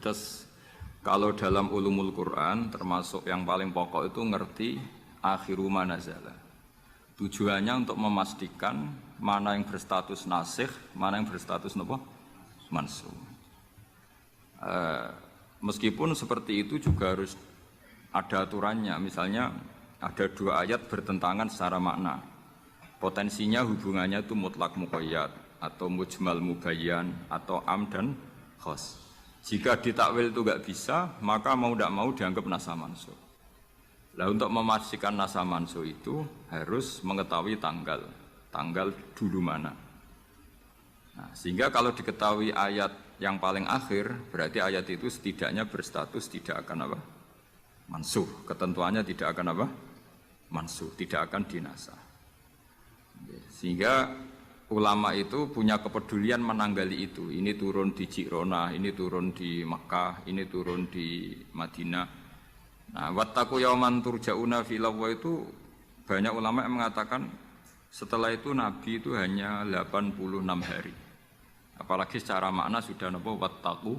Terus kalau dalam ulumul Quran termasuk yang paling pokok itu ngerti akhiru ma nazala. Tujuannya untuk memastikan mana yang berstatus nasikh, mana yang berstatus apa? Mansukh. Meskipun seperti itu juga harus ada aturannya. Misalnya ada dua ayat bertentangan secara makna. Potensinya hubungannya itu mutlak muqayyad atau mujmal mubayyan atau am dan khos. Jika ditakwil itu enggak bisa, maka mau tidak mau dianggap nasakh mansukh. Nah, untuk memastikan nasakh mansukh itu harus mengetahui tanggal dulu mana. Nah, sehingga kalau diketahui ayat yang paling akhir, berarti ayat itu setidaknya berstatus tidak akan apa? Mansukh. Ketentuannya tidak akan apa? Mansukh, tidak akan dinasakh. Sehingga ulama itu punya kepedulian menanggali itu. Ini turun di Ji'rona, ini turun di Makkah, ini turun di Madinah. Nah, wattaqu yauman turja'una filawwa itu banyak ulama yang mengatakan setelah itu Nabi itu hanya 86 hari. Apalagi secara makna sudah napa wattaqu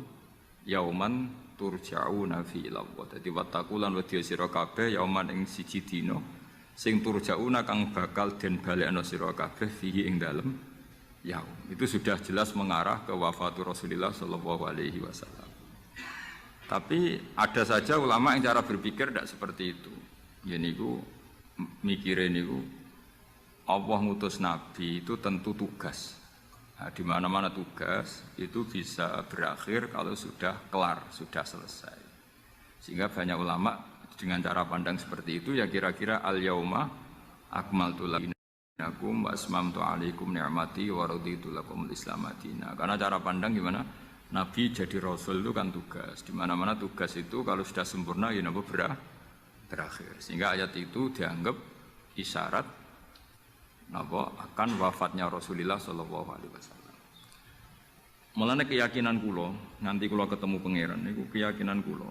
yauman turja'una filawwa. Jadi wattaqu lan wedya sira kabeh yauman ing siji dina sing turja'una kang bakal den balekno sira kabeh fihi ing dalem yaum. Itu sudah jelas mengarah ke wafatul Rasulullah sallallahu alaihi wasallam. Tapi ada saja ulama yang cara berpikir tidak seperti itu. Ya niku mikirin niku Allah ngutus Nabi itu tentu tugas. Nah, di mana-mana tugas itu bisa berakhir kalau sudah kelar, sudah selesai. Sehingga banyak ulama dengan cara pandang seperti itu ya kira-kira al-yauma akmaltu lakum wa asmamtu alaikum ni'mati wa raditu lakumul Islam madina. Karena cara pandang gimana? Nabi jadi Rasul itu kan tugas. Di mana-mana tugas itu kalau sudah sempurna ya napa berakhir. Sehingga ayat itu dianggap isyarat napa akan wafatnya Rasulullah sallallahu alaihi wasallam. Mulane keyakinan kula, nanti kula ketemu pangeran niku keyakinan kula,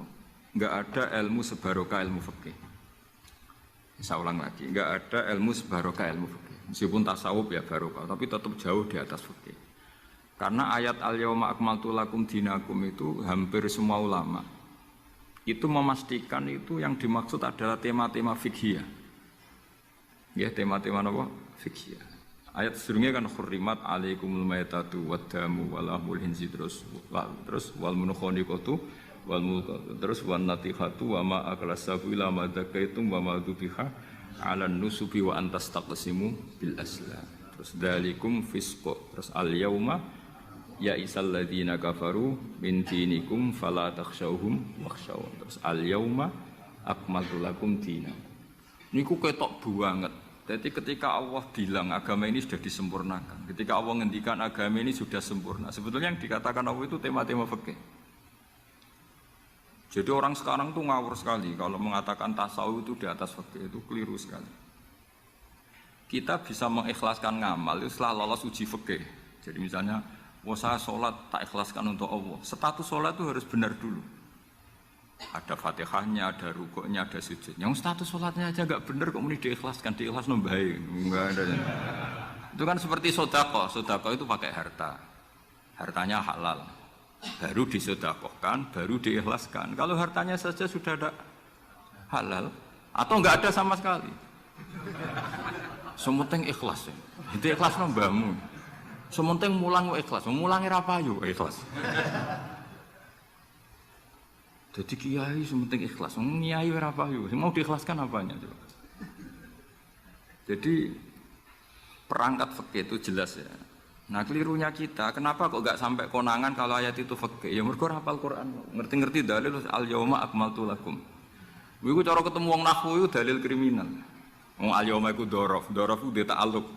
enggak ada ilmu sebarokah ilmu fikih. Saya ulang lagi, enggak ada ilmu sebarokah ilmu fikih. Meskipun tasawuf ya barokah, tapi tetap jauh di atas fikih. Karena ayat al-yauma akmaltu lakum dinakum itu hampir semua ulama itu memastikan itu yang dimaksud adalah tema-tema fiqhiyah. Ya, tema-tema apa? Fiqhiyah. Ayat sebelumnya kan hurrimat alaikumul maitatu waddamu walahmul hinzi terus wal munkhaniqatu wal mulqatu terus wan natihatu wa ma aklasabu ila ma dzakaitum wa ma dzubiha 'alan nusubi wa antastaqsimu bil aslam. Terus dalikum fisq. Terus al-yauma ya isal ladzina kafaru min dinikum fala takhshawhum wakhshawun. Terus al-yauma akmaltu lakum dinakum. Niku ketok banget. Jadi ketika Allah bilang agama ini sudah disempurnakan, ketika Allah ngendikan agama ini sudah sempurna, sebetulnya yang dikatakan Allah itu tema-tema fikih. Jadi orang sekarang tuh ngawur sekali kalau mengatakan tasawuf itu di atas fikih, itu keliru sekali. Kita bisa mengikhlaskan ngamal itu setelah lolos uji fikih. Jadi misalnya saya sholat tak ikhlaskan untuk Allah. Status sholat itu harus benar dulu. Ada fatihahnya, ada rukuknya, ada sujud. Yang status sholatnya aja nggak benar kok muni diikhlaskan, diikhlas nombai, nggak ada. Itu kan seperti sodako. Sodako itu pakai harta, hartanya halal, baru disodakohkan, baru diikhlaskan. Kalau hartanya saja sudah ada halal atau nggak ada sama sekali, sementing ikhlas. Itu ikhlas nombamu. Sementing mulang ikhlas, mulangi rapayu ikhlas. Jadi kiai sementing ikhlas, kiai rapayu, mau diikhlaskan apanya coba. Jadi perangkat fikih itu jelas ya. Nah kelirunya kita, kenapa kok nggak sampai konangan kalau ayat itu fikih? Ya mergo hafal Quran, ngerti-ngerti dalil al-yauma akmaltu lakum. Iku cara ketemu wong nahwu itu dalil kriminal. Wong al-yauma iku dzaraf itu dia ta'alluq.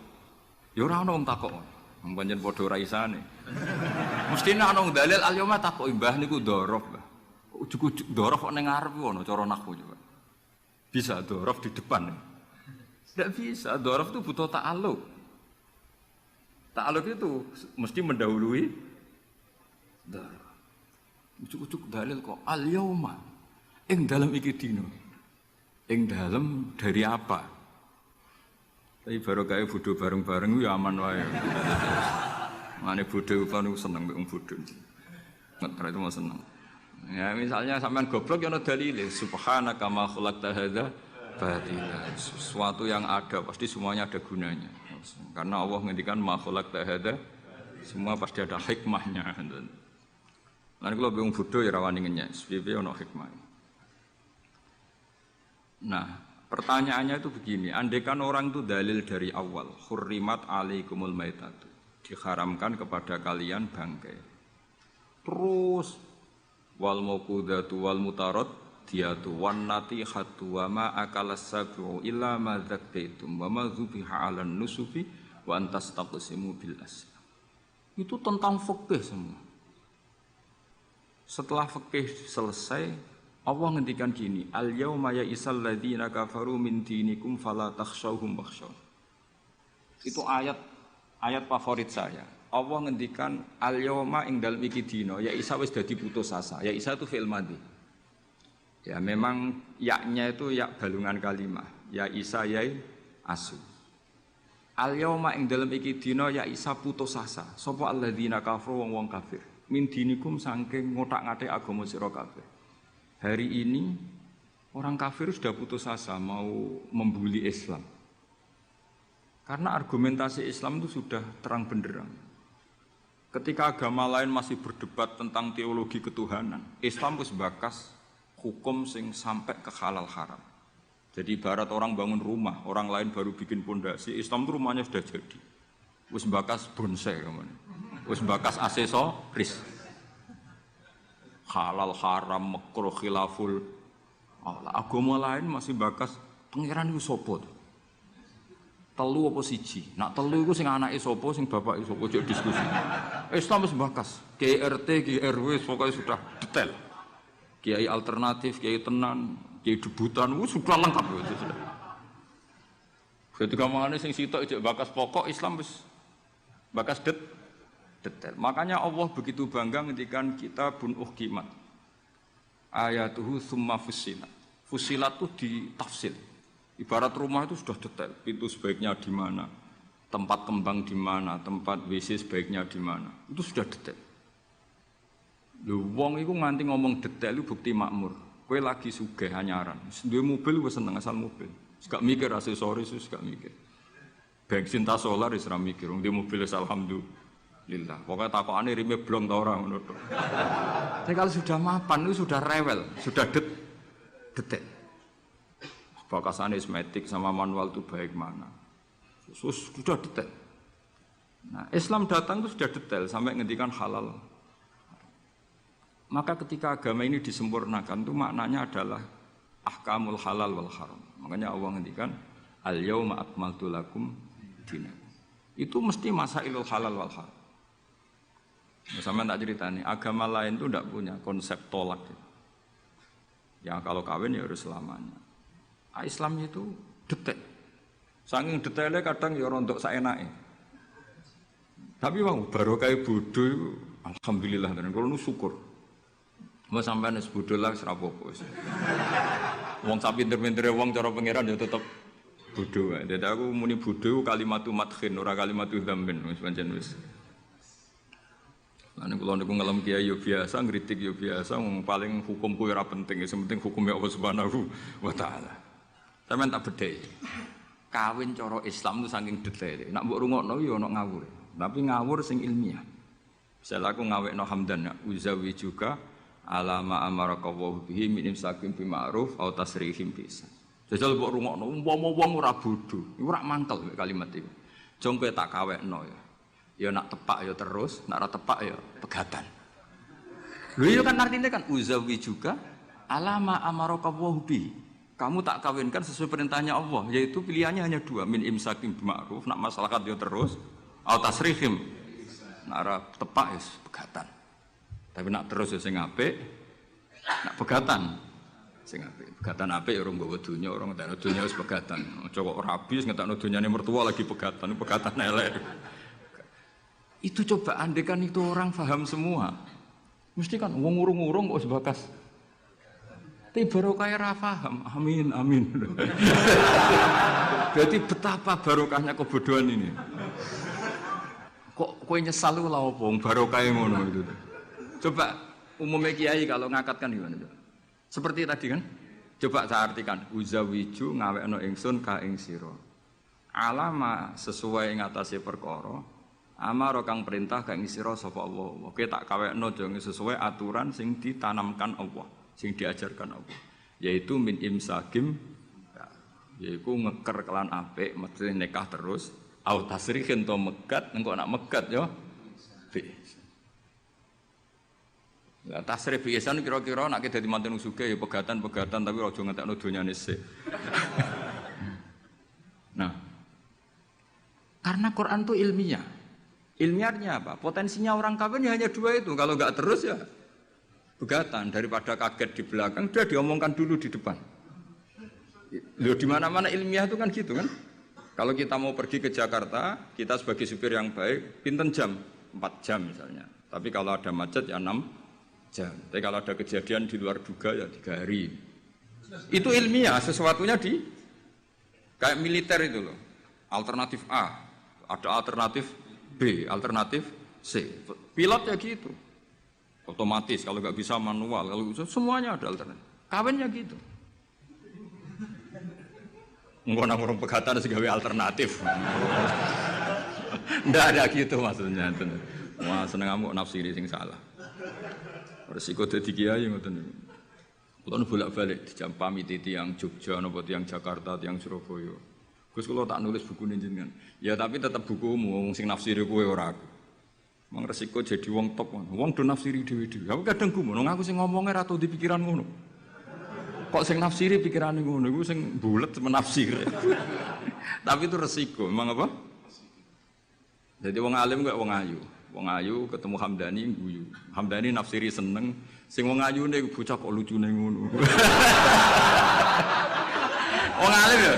Ya ora ono wong takok. Pancen padha ora isane. Mestine ana dalil al-yauma takok mbah niku dzaraf, Mbah. Ujug-ujug dzaraf kok ning ngarep ono cara nahwu coba. Bisa dzaraf di depan. Tidak bisa, dzaraf itu butuh ta'alluq. Ta'alluq itu mesti mendahului dzaraf. Ujug-ujug dalil kok al-yauma ing dalem iki dina. Ing dalem dari apa? Tapi baru kayak bodoh bareng-bareng ya aman wae. Mane bodoh kan seneng mbek wong bodoh. Ngetra itu mau seneng. Ya misalnya sampean goblok ya ono dalile subhanaka ma khalaqta hadza batila. Sesuatu yang ada pasti semuanya ada gunanya. Karena Allah ngendikan ma khalaqta hadza semua pasti ada hikmahnya. Lan kula bingung bodho ya rawani ngenyek, piye ono hikmah. Nah, pertanyaannya itu begini, andaikan orang itu dalil dari awal, hurrimat alaikumul maitatu, diharamkan kepada kalian bangkai. Terus wal mauqudatu wal mutarad diatu wan natihatu wa ma akalas sabu illa ma zakkaitum wa ma zubiha 'alan nusufi wa antastaqsimu bil aslam. Itu tentang fikih semua. Setelah fikih selesai, Allah ngendikan gini, al yauma ya'isal ladzina kafaru min dinikum fala takhshawhum wakhshaw. Itu ayat favorit saya. Allah ngendikan al yauma ing dalem iki dina, ya Isa wis dadi putus asa. Ya Isa itu fi'il madhi. Ya memang yaknya itu ya balungan kalimah. Ya Isa yai asu. Al yauma ing dalem iki dina ya Isa putus asa. Sapa alladzina kafaru wong kafir. Min dinikum saking ngotak-ngatik agama sira kabeh. Hari ini orang kafir sudah putus asa mau membuli Islam. Karena argumentasi Islam itu sudah terang benderang. Ketika agama lain masih berdebat tentang teologi ketuhanan, Islam wis bakas hukum sing sampai ke halal haram. Jadi ibarat orang bangun rumah, orang lain baru bikin pondasi, Islam itu rumahnya sudah jadi. Wis bakas bonsai kemana? Wis bakas aksesoris. Halal haram makruh khilaful. Agama lain masih bakas pangeran iku sapa? Telu apa siji? Nak telu iku sing anake sapa, sing bapake sapa, ojo diskusi. Islam wis bakas, KRT, KRW pokoknya sudah detail. Kiai alternatif, kiai tenan, kiai debutan, sudah lengkap itu sudah. Ketika mangane sing sitok ijek bakas pokok Islam wis bakas detail. Makanya Allah begitu bangga ngendikan kitabun uhkimat. Ayatuhu tsumma fussilat. Fussilat itu ditafsir. Ibarat rumah itu sudah detail, pintu sebaiknya di mana, tempat kembang di mana, tempat WC sebaiknya di mana. Itu sudah detail. Lho wong iku nganti ngomong detail itu bukti makmur. Kowe lagi sugih anyaran. Duwe mobil wis seneng asal mobil. Gak mikir aksesoris, gak mikir. Bensin ta solar wis ora mikir. Wong mobil wis alhamdulillah. Pokoke takokane rime blong ta ora ngono tok. Tapi kalau sudah mapan itu sudah rewel, sudah detail. Bakasan esmetik sama manual itu baik mana. Sudah detail. Nah, Islam datang itu sudah detail sampai ngendikan halal. Maka ketika agama ini disempurnakan itu maknanya adalah ahkamul halal wal haram. Makanya Allah ngendikan al yauma akmaltu lakum dinakum. Itu mesti masailul halal wal haram. Sama tak cerita nih, agama lain itu tidak punya konsep tolak. Ya kalau kawin ya harus selamanya. Islam itu detail. Saking detailnya kadang ya rontok saenake. Tapi wong baru kayak bodoh, alhamdulillah dan kalau nu syukur. Mau sampean wis bodoh lah ora apa-apa wis. Wong sak pinter-pintere wong cara pangeran ya tetep bodoh wae. Dadi aku muni bodoh kalimatu madkhin ora kalimatu dzammin wis pancen wis. Lan kula niku ngelem kiai yo biasa, ngritik yo biasa, wong paling hukumku ora penting, sing penting hukumnya Allah Subhanahu wa taala. Sampeyan tak bedhei. Kawin cara Islam itu saking detail. Nak mbok rungokno yo ana ngawur. Tapi ngawur sing ilmiah. Misal aku ngawekno hamdan uzawi juga alama amarakallahu bihi min imsakin bi ma'ruf au tasrihim bi ihsan. Jajal mbok rungokno umpama wong ora bodho, iku ora mangkel kalimat iki. Jong kowe tak kawekno ya. Ya nak tepak ya terus, nak ora tepak ya pegatan. Lho iya kan artinya kan uzawi juga alama amarakallahu bihi. Kamu tak kawinkan sesuai perintahnya Allah, yaitu pilihannya hanya dua, min imsakin bima'ruf, nak masyarakat dia terus, au tasrihim, nak ora tepak ya pegatan. Tapi nak terus ya sing apik, nak pegatan, sing apik. Pegatan apik ya orang nggawa dunya, orang ngetakno dunya wis pegatan. Aja kok ora habis ngetakno dunyane mertua lagi pegatan elek. Itu coba andekan itu orang paham semua. Mesti kan wong urung-urung kok sebakas. Tapi barokah ora paham. Amin, amin. Berarti betapa barokahnya kebodohan ini. Kok kowe nyesal lu lha opo barokah ngono itu. Coba umumnya kiai kalau ngakatkan gimana? Seperti tadi kan? Coba saya artikan, uzawiju ngawekno ingsun ka ing sira. Alama sesuai ngatasi perkara, amaro kang perintah ka ing sira sapa Allah. Oke tak kawekno dong sesuai aturan sing ditanamkan Allah, sing diajarkan Allah. Yaitu min imsakim, yaitu ngeker kelan apik, mesti nikah terus. Au tasrihin to megat, engko nak megat yo. Lah tasrih biasan kira-kira nek dadi manten sugih ya pegatan-pegatan tapi aja ngentekno donyane sik. Nah. Karena Quran itu ilmiah. Ilmiahnya apa? Potensinya orang kawin ya hanya dua itu. Kalau enggak terus ya pegatan daripada kaget di belakang sudah diomongkan dulu di depan. Loh di mana-mana ilmiah itu kan gitu kan? Kalau kita mau pergi ke Jakarta, kita sebagai supir yang baik, pinten jam? 4 jam misalnya. Tapi kalau ada macet ya 6 jam. Tapi kalau ada kejadian di luar duga ya 3 hari. Itu ilmiah, sesuatunya di kayak militer itu loh. Alternatif A, ada alternatif B, alternatif C. Pilot ya gitu. Otomatis kalau nggak bisa manual, kalau bisa semuanya ada alternatif. Kawinnya gitu. Enggak nang urung pegatan segawe alternatif. Ndak ada gitu maksudnya. Wah seneng kamu nafsiri sing salah. Resiko dadi kiai ngoten niku. Kula bolak-balik dijampami tiyang Jogja napa tiyang Jakarta, tiyang Surabaya. Gus kula tak nulis buku jenengan. Ya tapi tetep bukumu wong sing nafsiri kowe ora aku. Mang resiko jadi wong top. Wong do nafsiri dhewe-dhewe. Aku kadang gumun aku sing ngomongnya ra tau di pikiran ngono. Kok sing nafsiri pikirane ngono iku sing bulet menafsir. Tapi itu resiko. Memang apa? Jadi wong alim kok wong ayu. Wong ayu ketemu Hamdani guyu. Hamdani nafsiri seneng, sing wong ayune bocah kok lucune ngono. Wong alim ya.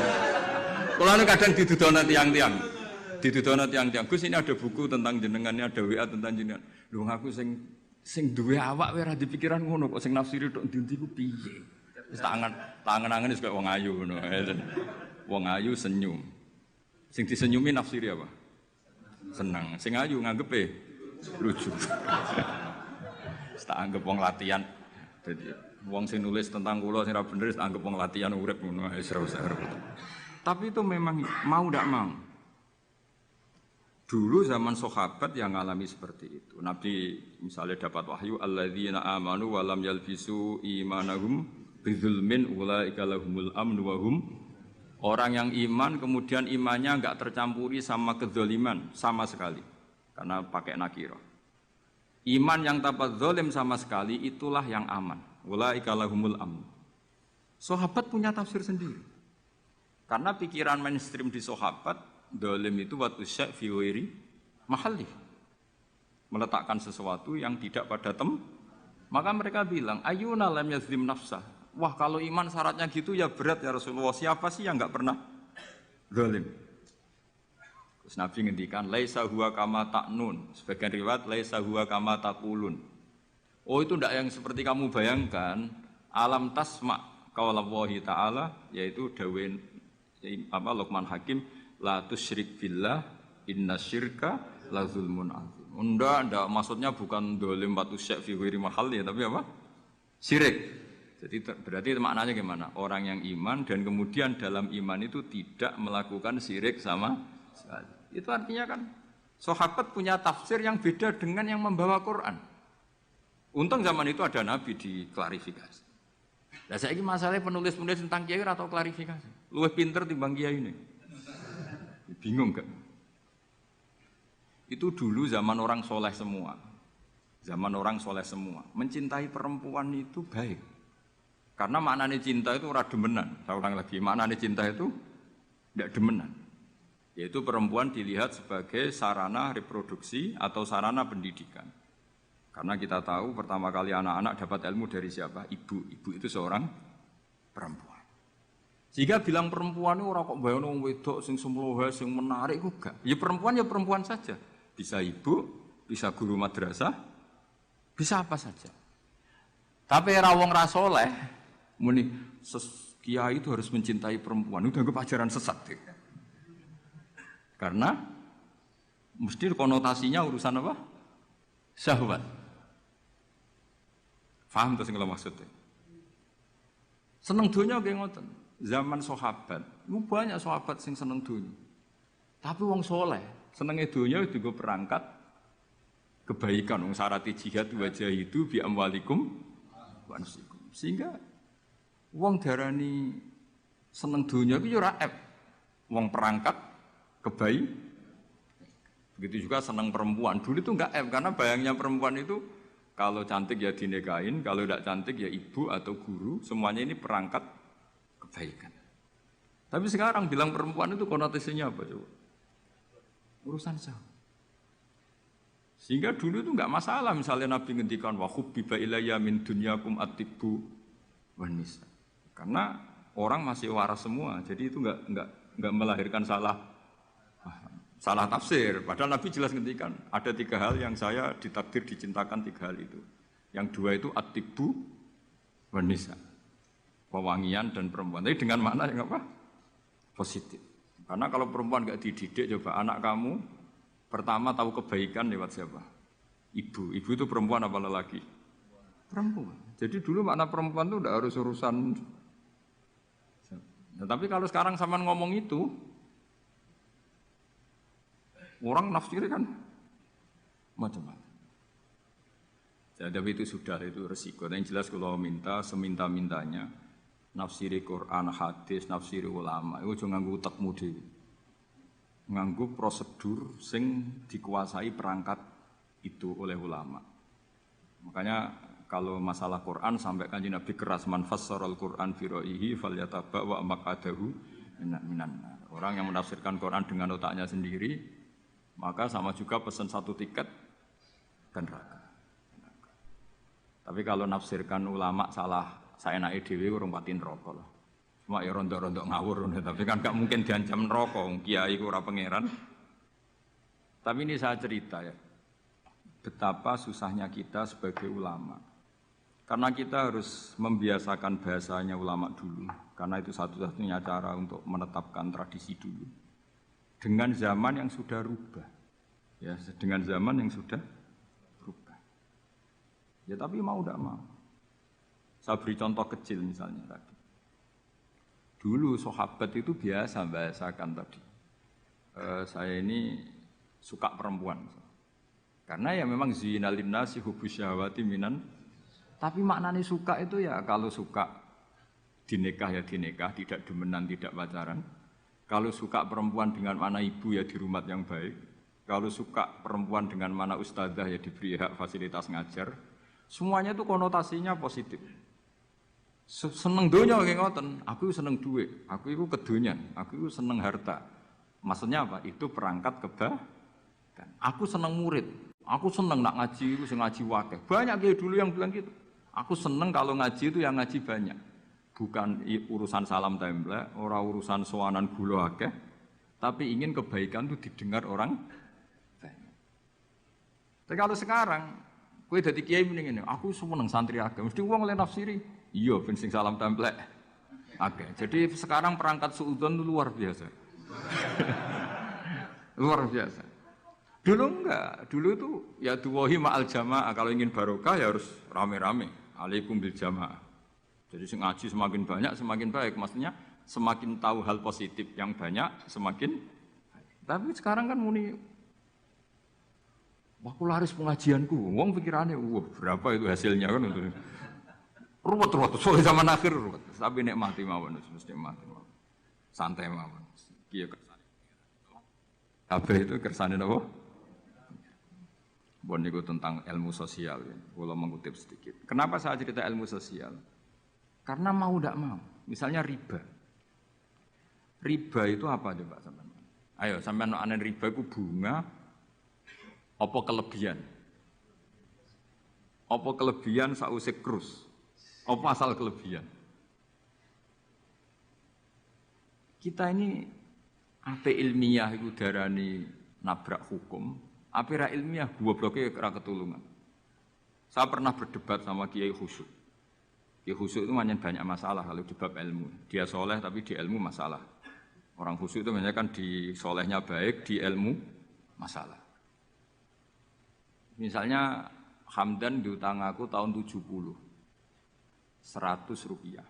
Kula nu kadang didudono tiyang-tiyang. Didudono tiyang-tiyang. Gus ini ada buku tentang jenengannya, ada WA tentang jenengan. Lho aku sing duwe awak wae ora dipikiran ngono kok sing nafsiri tok ndi-ndi ku piye. Wis tangan-tangan wis kaya wong ayu ngono. Wong ayu senyum. Sing disenyumi nafsiri apa? Senang. Sing ayu nganggepe lucu. Tak anggap wong latihan. Dadi wong sing nulis tentang kula sing ora bener tak anggap wong latihan urip ngono wis ora usah. Tapi itu memang mau ndak mau. Dulu zaman sahabat yang ngalami seperti itu. Nabi misalnya dapat wahyu alladzina amanu wa lam yalbisu imanahum bidzulmin ulaika lahumul amnu wa hum. Orang yang iman kemudian imannya enggak tercampuri sama kezaliman sama sekali. Karena pakai nakirah. Iman yang tanpa zalim sama sekali itulah yang aman. Ulaika lahumul amnu. Sahabat punya tafsir sendiri. Karena pikiran mainstream di sahabat zalim itu watu syak fi ghairi mahalli. Meletakkan sesuatu yang tidak pada maka mereka bilang ayyuna lam yazlim nafsah. Wah kalau iman syaratnya gitu ya berat ya Rasulullah. Siapa sih yang enggak pernah zalim? Terus Nabi ngendikan laisa huwa kama ta'nun. Sebagian riwayat laisa huwa kama taqulun. Oh itu enggak yang seperti kamu bayangkan. Alam tasma qaulallahi ta'ala yaitu dawuh Luqman Hakim la tusyrik billah innasyirka la zulmun azim. Enggak maksudnya bukan zalim watu syak fi ghairi mahalli tapi apa? Syirik. Jadi berarti maknanya gimana? Orang yang iman dan kemudian dalam iman itu tidak melakukan syirik sama sekali. Itu artinya kan sahabat punya tafsir yang beda dengan yang membawa Quran. Untung zaman itu ada Nabi diklarifikasi. Nah saya ini masalahnya penulis-penulis tentang kiai atau klarifikasi. Luwih pinter timbang kiai ini. Bingung kan? Itu dulu zaman orang soleh semua. Zaman orang soleh semua. Mencintai perempuan itu baik. Karena maknanya cinta itu ora demenan. Saya ulang lagi, maknanya cinta itu tidak demenan. Yaitu perempuan dilihat sebagai sarana reproduksi atau sarana pendidikan. Karena kita tahu pertama kali anak-anak dapat ilmu dari siapa? Ibu. Ibu itu seorang perempuan. Sehingga bilang perempuan itu ora kok bayangno wong wedok sing semlohe sing menarik ku gak. Ya perempuan saja. Bisa ibu, bisa guru madrasah, bisa apa saja. Tapi ra wong ra saleh muni kiai itu harus mencintai perempuan. Itu anggap ajaran sesat. Karena mesti konotasinya urusan apa? Syahwat. Paham terus kalau maksudnya? Seneng dunia kayak ngoten. Zaman sahabat, banyak sahabat sing seneng dunia. Tapi wong soleh, senengnya dunia juga perangkat kebaikan. Wong syarati jihad wajah itu bi amwalikum wa anfusikum. Sehingga wong darani seneng dunia itu ora ep. Wong perangkat kebaik. Begitu juga seneng perempuan. Dulu itu enggak ep karena bayangnya perempuan itu kalau cantik ya dinikahin, kalau tidak cantik ya ibu atau guru, semuanya ini perangkat kebaikan. Tapi sekarang bilang perempuan itu konotasinya apa coba? Urusan sah. Sehingga dulu itu enggak masalah misalnya Nabi ngendikan wa hubbiba ilayya min dunyakum at-tibbu wan nisa. Karena orang masih waras semua, jadi itu enggak melahirkan salah tafsir. Padahal Nabi jelas ngendikan ada 3 hal yang saya ditakdir dicintakan 3 hal itu. Yang 2 itu at-tibbu wan nisa. Pewangian dan perempuan. Tapi dengan makna yang apa? Positif. Karena kalau perempuan enggak dididik, coba anak kamu pertama tahu kebaikan lewat siapa? Ibu. Ibu itu perempuan apa lelaki? Perempuan. Jadi dulu makna perempuan itu tidak harus urusan. Nah, tapi kalau sekarang sama ngomong itu, orang nafsir kan macam-macam. Jadi itu sudah itu resiko. Yang jelas kalau minta seminta-mintanya nafsiri Quran, hadis, nafsiri ulama itu jangan nganggo utekmu dhewe. Nganggo prosedur sing dikuasai perangkat itu oleh ulama. Makanya kalau masalah Quran sampai Kanjeng Nabi keras man fassarul Quran fi ra'yihi falyataba wa maqadahu minan. Orang yang menafsirkan Quran dengan otaknya sendiri maka sama juga pesan 1 tiket dan neraka. Tapi kalau nafsirkan ulama salah, saya naik dewi urung pati neraka lah. Cuma ya rontok-rontok ngawur, tapi kan gak mungkin diancam neraka, kiai ku ora pangeran. Tapi ini saya cerita ya, betapa susahnya kita sebagai ulama. Karena kita harus membiasakan bahasanya ulama dulu, karena itu satu-satunya cara untuk menetapkan tradisi dulu. Dengan zaman yang sudah rubah, ya dengan zaman yang sudah rubah. Ya tapi mau tidak mau. Saya beri contoh kecil misalnya tadi. Dulu sahabat itu biasa bahasakan tadi. Saya ini suka perempuan, karena ya memang zinalin nasi hubus syahwati minan. Tapi maknanya suka itu ya kalau suka dinikah ya dinikah, tidak demenan, tidak pacaran. Kalau suka perempuan dengan mana ibu ya di rumah yang baik. Kalau suka perempuan dengan mana ustadzah ya diberi hak fasilitas ngajar. Semuanya itu konotasinya positif. Seneng donya kayak ngoten. Aku seneng duit, aku itu kedonyan, aku itu seneng harta. Maksudnya apa? Itu perangkat kebaikan. Aku seneng murid. Aku seneng nak ngaji itu ngaji wakeh. Banyak kayak dulu yang bilang gitu. Aku seneng kalau ngaji itu yang ngaji banyak. Bukan urusan salam templek, orang urusan sowanan gula akeh, tapi ingin kebaikan itu didengar orang banyak. Tapi kalau sekarang, kowe dadi kiai mending ngene, aku seneng santri akeh, mesti wong oleh nafsiri. Iya, ben sing salam templek akeh. Jadi sekarang perangkat suudzon itu luar biasa. Luar biasa. Dulu enggak, dulu itu ya duwahi ma'al jamaah, kalau ingin barokah ya harus rame-rame. Alaikum bil jamaah. Jadi ngaji semakin banyak semakin baik, maksudnya semakin tahu hal positif yang banyak semakin baik. Tapi sekarang kan muni aku laris pengajianku, wong pikirannya berapa itu hasilnya kan untuk ruwet soalnya zaman akhir ruwet. Tapi nikmati mawon mesti nikmati mawon. Santai mawon. Kiye kersane. Kabeh itu kersane napa? Bon niku tentang ilmu sosial ya. Kalau mengutip sedikit. Kenapa saya cerita ilmu sosial? Karena mau tidak mau, misalnya riba. Riba itu apa coba sampean? Ayo sampean anen riba itu bunga apa kelebihan? Apa kelebihan sausé krus? Apa asal kelebihan? Kita ini ape ilmiah iku darani nabrak hukum, ape ra ilmiah gobloke ora ketulungan. Saya pernah berdebat sama Kiai Khusyuk. Kiai khusyuk itu banyak masalah kalau di bab ilmu. Dia soleh tapi di ilmu masalah. Orang khusyuk itu banyak kan di solehnya baik, di ilmu masalah. Misalnya Hamdan diutang aku tahun 70. Rp100.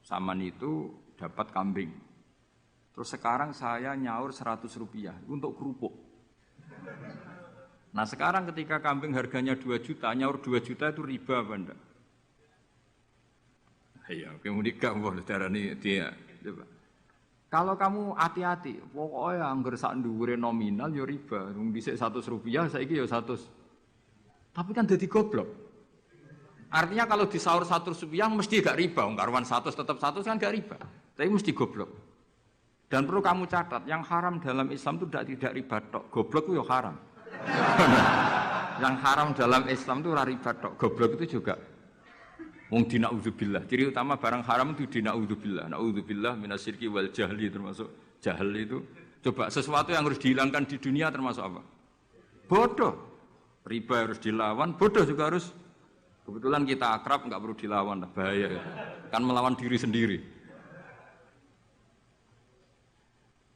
Saman itu dapat kambing. Terus sekarang saya nyaur Rp100 untuk kerupuk. Nah sekarang ketika kambing harganya 2 juta, nyaur 2 juta itu riba apa enggak? Iya, kemudian kamu darani dia. Coba. Kalau kamu hati-hati, pokoknya anggar sak dhuwure nominal ya riba. Wong dhisik Rp100, saiki ya 100. Tapi kan dadi goblok. Artinya kalau disaur Rp100 mesti gak riba, karuan 100 tetap 100 kan gak riba. Tapi mesti goblok. Dan perlu kamu catat, yang haram dalam Islam itu tidak riba tok. Goblok itu ya haram. Yang haram dalam Islam itu riba tok. Goblok itu juga. Wong dina'udzubillah. Ciri utama barang haram itu dina'udzubillah. Na'udzubillah minasyirki wal jahli, termasuk jahil itu. Coba sesuatu yang harus dihilangkan di dunia termasuk apa? Bodoh. Riba harus dilawan, bodoh juga harus. Kebetulan kita akrab, nggak perlu dilawan, bahaya. Kan melawan diri sendiri.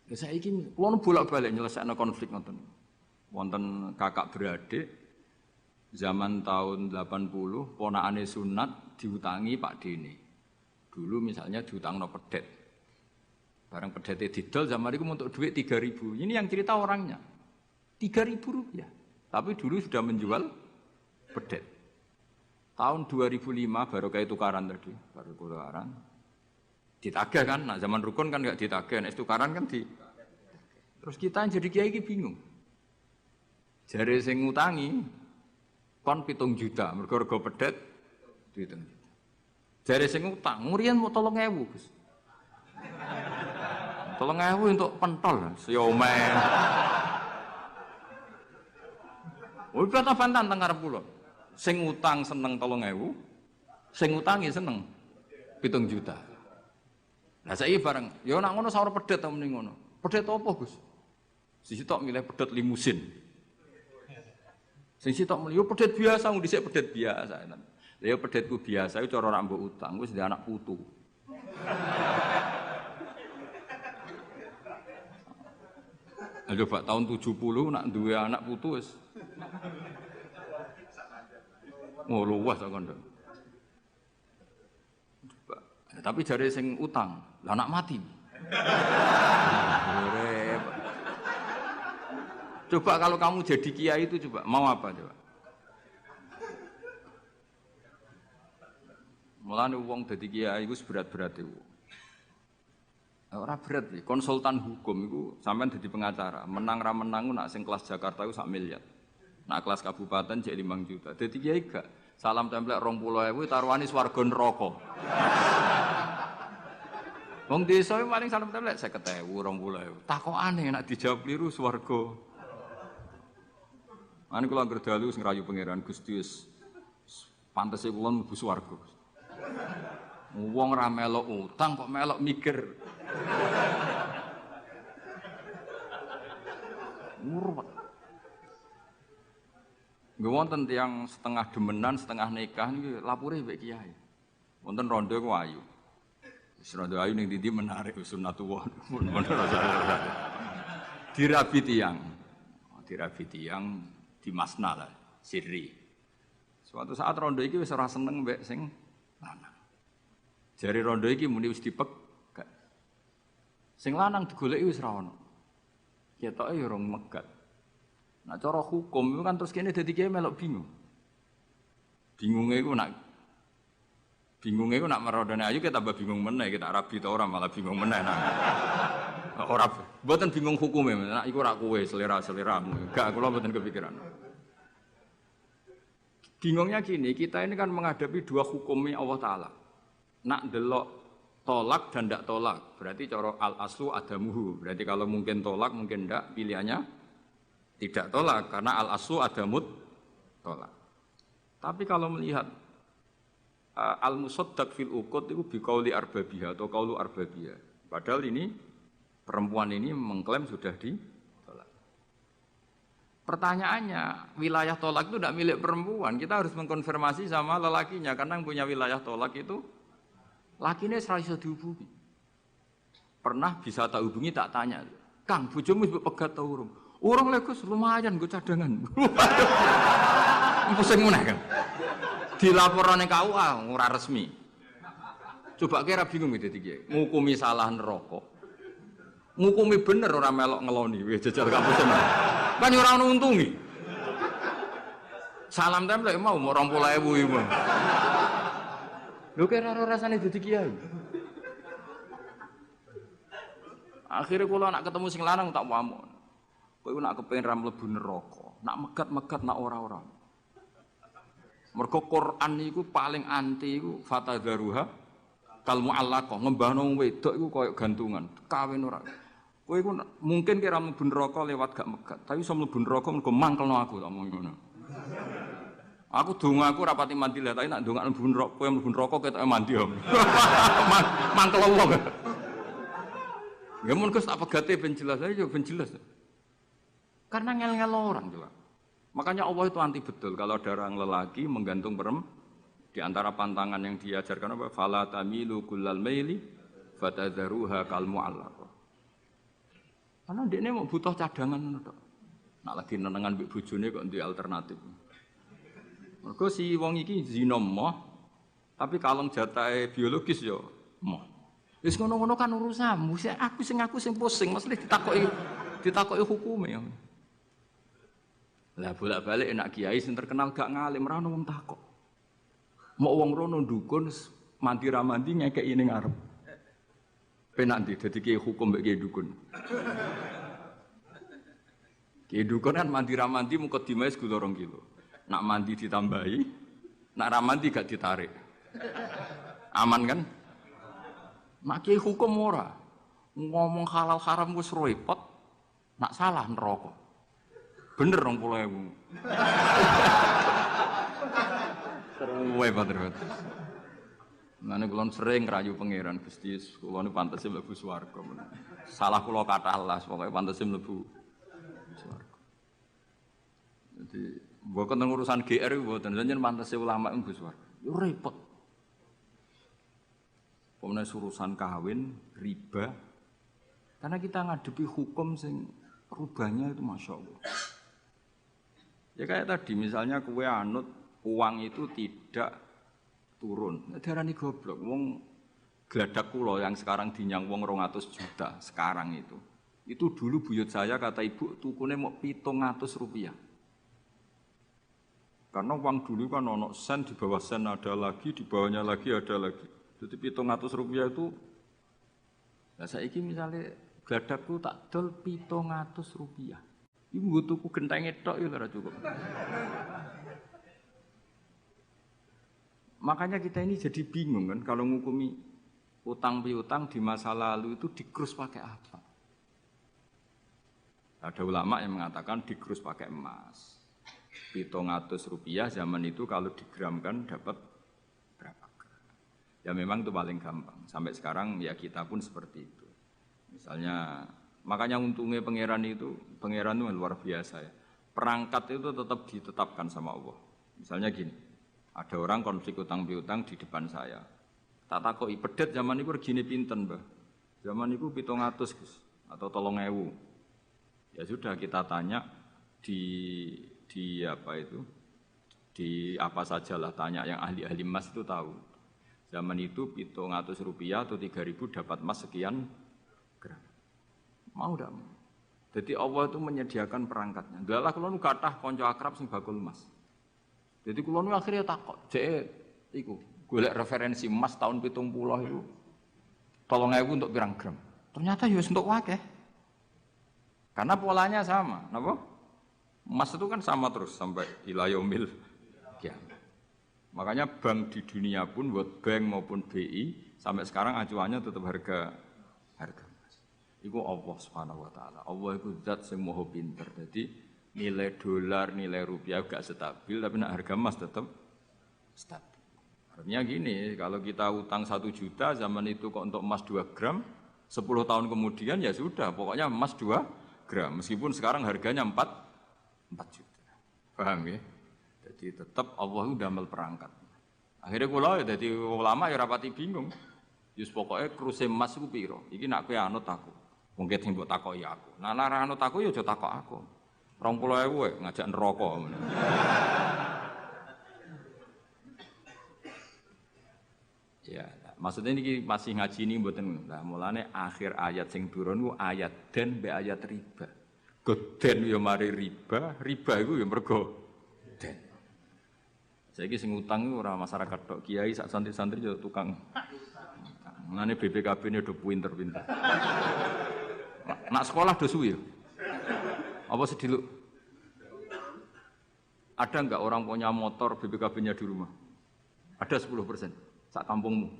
Ya, saya ingin, kalau bolak-balik nyelesaikan konflik nonton. Wonten kakak beradik, zaman tahun 80, ponakane sunat diutangi Pak Dene. Dulu misalnya diutang no pedet. Barang pedetnya didol, zaman itu untuk duit 3.000. Ini yang cerita orangnya. Rp3.000. Tapi dulu sudah menjual pedet. Tahun 2005 baru kayak tukaran tadi, baru tukaran. Ditagih kan, nah zaman rukun kan nggak ditagih, nah tukaran kan di. Terus kita yang jadi kiai bingung. Jare sing ngutangi kon 7 juta, mergo pedet 7 juta. Jare sing ngutang, murian mau 3.000, Gus. 3.000 untuk pentol, siomen. Oh, kata bantan teng arep kula. Sing utang seneng 3.000, sing utangi seneng 7 juta. Lah saiki bareng, ya nek ngono saur pedet ta mending ngono. Pedet apa, Gus? Sisi tok milih pedet limusin. Sing sitok milih pedet biasa, wong dhisik pedet biasa. Lah ya pedetku biasa iku cara ora mbok utang, wis ndek anak putu. Coba tahun 70 nak duwe anak putu wis. Oh luas kok kondo. Tapi jare sing utang, lah anak mati. Coba kalau kamu jadi kiai itu coba mau apa coba? Mulane wong dadi kiai iku berat-berat iku. Ora berat iki, konsultan hukum iku sampean dadi pengacara, menang ra menang nak sing kelas Jakarta iku 1 miliar. Nak kelas kabupaten jek 5 juta. Dadi kiai gak salam templek 20.000 taruhane swarga neraka. Wong desa paling salam templek 50.000, 20.000. Takokane nek dijawab kliru swarga. Ane kula anggere dalu sing rayu pangeran Gusti wis pantese kula mlebu swarga. Wong ra melok utang kok melok mikir. Murwet. Nggih wonten tiyang setengah demenan, setengah nikah niki lapure mbek kiai. Wonten rondo ku ayu. Wis rondo ayu ning ndi menarik sunatullah. Dirabi tiyang. Dirabi tiyang di masna lah, sirri. Suatu saat rondo iki wis ora seneng mbek sing lanang. Jari rondo iki muni wis dipegak. Sing lanang digoleki wis ra ono. Ketoke ya rong megat. Nah cara hukum itu kan terus kene dadi kiai melok bingung. Bingunge iku nak marondone ayu kita tambah bingung meneh, kita rabi ta ora malah bingung meneh nah. Ora mboten bingung hukume, nak iku ora kowe selera-seleramu. Gak kula mboten kepikiran. Bingungnya gini, kita ini kan menghadapi dua hukumnya Allah Ta'ala. Nak delok tolak dan ndak tolak, berarti cara al-aslu adamuhu. Berarti kalau mungkin tolak, mungkin ndak, pilihannya tidak tolak karena al-aslu adamut tolak. Tapi kalau melihat al-musaddaq fil uqud itu biqauli arbabiha atau qaulu arbabiha. Padahal ini perempuan ini mengklaim sudah ditolak. Pertanyaannya, wilayah tolak itu tidak milik perempuan. Kita harus mengkonfirmasi sama lelakinya karena yang punya wilayah tolak itu lakinya ora iso dihubungi. Pernah bisa tak hubungi tak tanya, "Kang, bojomu wis pegat ta urung?" "Urung lek Gus, lumayan nggo cadangan." Pusing meneh kan. Dilaporane KUA ora resmi. Coba kira bingung gitu iki. Ngukumi salah neraka. Ngukumi bener ora melok ngeloni wis jajal kampus. Kan ora ono untungi. Salam templek mau 20.000 iki. Lho kira ora rasane dadi kiai. Akhirnya kula nak ketemu sing lanang tak wamuk. Kowe nak kepengin ra mlebu neraka, nak megat-megat nak ora-ora. Mergo Quran niku paling anti iku fatadzaruha kal mu'allaqah, ngembahno wong wedok iku koyo gantungan, kawin ora. Kowe iku mungkin kira mlebu neraka lewat gak megat, tapi iso mlebu neraka mergo mangkelno aku tak omong ngono. Aku dongaku rapati mandi lah, tapi nak ndongak mlebu neraka, kowe mlebu neraka ketoke mandi om. Mangkel wong. Ya mun Gus tak pegate ben jelas aja ben jelas. Karena ngel-ngel orang juga. Makanya Allah itu anti betul kalau ada orang lelaki menggantung perempuan. Di antara pantangan yang diajarkan apa? Fala tamilu kullal maili fatadzaruha kal mu'allaqah. Karena dia mau butuh cadangan tok. Nak lagi nenengan mbek bojone kok duwe alternatif. Mergo si wong iki zina moh, tapi kalong jatahe biologis ya moh. Wis ngono-ngono kan urusanmu. Aku sing pusing, mesti ditakoki hukume. Lah bolak-balik enak kiai sing terkenal gak ngalim ora ono wong takok. Mau wong rono dukun mandi ra mandi ngekeki ning ngarep. Penak ndi dadi kiai hukum mbek kiai dukun. Kiai dukun kan mandi ra mandi mukadimah segala 2 kilo. Nak mandi ditambahi, nak ra mandi gak ditarik. Aman kan? Nak kiai hukum ora. Ngomong halal haram wis repot. Nak salah neraka. Bener 20.000. Seruwe banget. Mane kula sering rayu pangeran Gusti, kula niku pantese mlebu swarga. Salah kula kathah las, pokoke pantese mlebu swarga. Jadi, mbok teng urusan GR mboten jenengan pantese ulama mlebu swarga. Yo repot. Pemene urusan kawin, riba. Karena kita ngadepi hukum sing rubahnya itu Masya Allah. Ya kayak tadi misalnya kue anut uang itu tidak turun. Darani goblok. Wong gladak kula yang sekarang dinyang wong 200 juta sekarang itu. Itu dulu buyut saya kata ibu tukune mau 700 rupiah. Karena uang dulu kan ono sen di bawah sen ada lagi, di bawahnya lagi ada lagi. Jadi 700 rupiah itu. Nah saiki misalnya gladakku tak dol 700 rupiah. Ibu gue tuku gentenge tok ya ora cukup. Makanya kita ini jadi bingung kan kalau ngukumi utang piutang di masa lalu itu dikrus pakai apa? Ada ulama yang mengatakan dikrus pakai emas. 700 rupiah zaman itu kalau digramkan dapat berapa gram? Ya memang itu paling gampang. Sampai sekarang ya kita pun seperti itu. Misalnya makanya untungnya pangeran itu luar biasa ya. Perangkat itu tetap ditetapkan sama Allah. Misalnya gini, ada orang konflik utang piutang di depan saya. Tak takoki pedet zaman itu regine pinten, Mbah? Zaman itu 700 Gus atau 3.000. Ya sudah kita tanya di apa itu? Di apa sajalah tanya yang ahli-ahli emas itu tahu. Zaman itu 700 rupiah atau 3.000 dapat emas sekian gram. Mau ndak? Jadi Allah itu menyediakan perangkatnya. Dalah kula nu kathah kanca akrab sing bakul emas. Jadi kula nu akhirnya takok, jek iku golek referensi emas tahun 70 itu 3.000 untuk pirang gram. Ternyata ya untuk akeh. Karena polanya sama, napa? Emas itu kan sama terus sampai ila yaumil kiamat. Makanya bank di dunia pun, World Bank maupun BI sampai sekarang acuannya tetap harga. Iku Allah Subhanahu wa taala. Allah iku zat sing maha pinter. Jadi nilai dolar, nilai rupiah gak stabil tapi nak harga emas tetap stabil. Artinya gini, kalau kita utang 1 juta zaman itu kok untuk emas 2 gram, 10 tahun kemudian ya sudah, pokoknya emas 2 gram. Meskipun sekarang harganya 4 juta. Paham ya? Jadi tetap Allah itu damel perangkat. Akhirnya kula ya dadi ulama ya rapati bingung. Yus pokoknya kruse emas iku piro? Iki nak kowe anut aku. Mungkin sing mbok takoki aku. Nah nek anut aku ya aja takok aku. 20.000 ngajak neraka. Ya, maksudnya ini masih ngaji ini mboten. Nah, mulane akhir ayat sing turun ku ayat den mbek ayat riba. Goden ya mari riba, riba iku ya mergo den. Saiki sing utang iku ora masyarakat tok, kiai sak santri-santri yo tukang. Mulane BPKB ini udah pinter-pinter. Nak sekolah do suwi yo. Apa sediluk? Ada enggak orang punya motor BPKB-nya di rumah? Ada 10%. Sak kampungmu.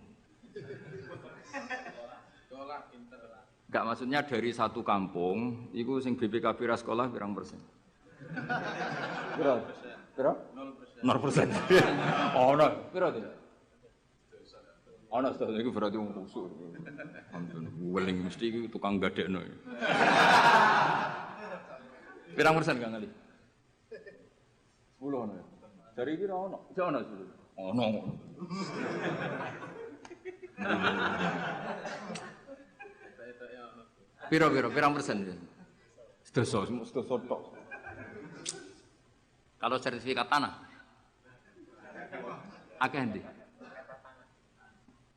Enggak, maksudnya dari satu kampung, itu sing BPKB ra sekolah pirang persen? Pira? 0%. 0%. Ono, pira to? Ono sedaya iku berarti wong kusuk. Ampun, weling mesti iki tukang gadekno. Pirang persen Kang Ali? 10 ono ya. Dari iki ra ono. Jek ono 10. Ono. Pirang persen ya? Sedoso tok. Kalau sertifikat tanah? Akeh ndi?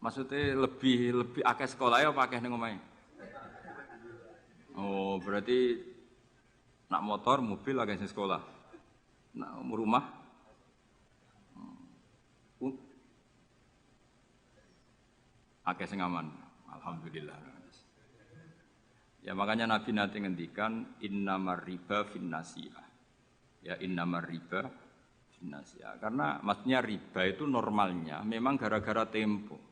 Maksudnya lebih akeh sekolah ya apa akeh ning omahe? Oh, berarti nak motor, mobil akeh sing sekolah. Nak rumah akeh sing aman. Alhamdulillah. Ya makanya Nabi nanti ngendikan innamar riba finnasiyah. Ya innamar riba finnasiyah. Karena maksudnya riba itu normalnya memang gara-gara tempo.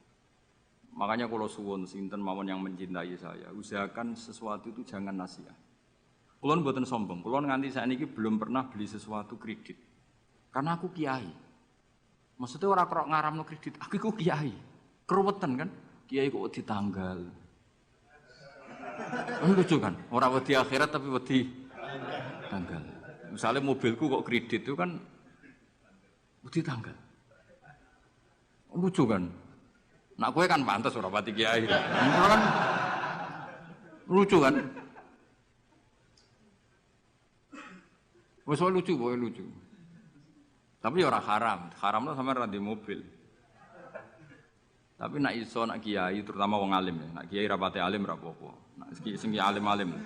Makanya kalau suwun sinten mawon yang mencintai saya, usahakan sesuatu itu jangan nasihat. Kulon mboten sombong, kulon nganti saiki belum pernah beli sesuatu kredit. Karena aku kiai. Maksudnya orang kerok ngaramno kredit, aku kiai. Keruwetan kan? Kiai kok ditanggal. Lucu kan? Orang wedi akhirat tapi wedi tanggal. Misalnya mobilku kok kredit itu kan wedi tanggal. Lucu kan? Nak kowe kan pantes ora pati kiai. Kan lucu kan? Wes lucu, boy lucu. Tapi ya ora haram. Haramno sampe ra di mobil. Tapi nak iso nak kiai terutama wong alim ya. Nak kiai ra pati alim ra apa-apa. Nak sing alim-alim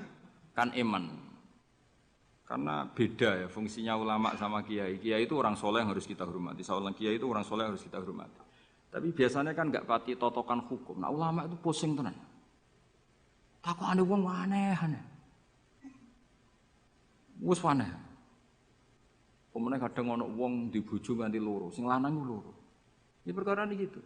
kan iman. Karena beda ya fungsinya ulama sama kiai. Kiai itu orang soleh yang harus kita hormati. Seorang kiai itu orang soleh yang harus kita hormati. Tapi biasanya kan enggak pati totokan hukum. Nah ulama itu pusing tenan. Takokane wong aneh-aneh. Wis aneh. Pemene kadang ana wong di bojo nganti loro, sing lanang loro. Ya perkara iki gitu.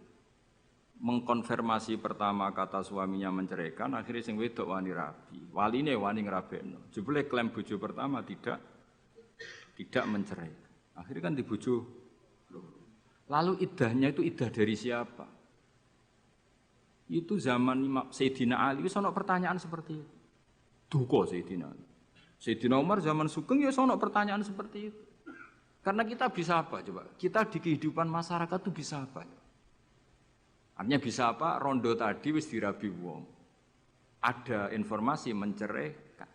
Mengkonfirmasi pertama kata suaminya menceraikan, akhirnya sing wedok wani rabi. Waline wani ngrabekno. Jebule klaim bojo pertama tidak mencerai. Akhirnya kan di bojo loro. Lalu iddahnya itu iddah dari siapa? Itu zaman Sayyidina Ali, sono pertanyaan seperti itu. Duka Sayyidina Ali. Sayyidina Umar zaman Sugeng ya sono pertanyaan seperti itu. Karena kita bisa apa coba? Kita di kehidupan masyarakat itu bisa apa? Artinya bisa apa? Rondo tadi wis dirabi wong. Ada informasi menceraikan.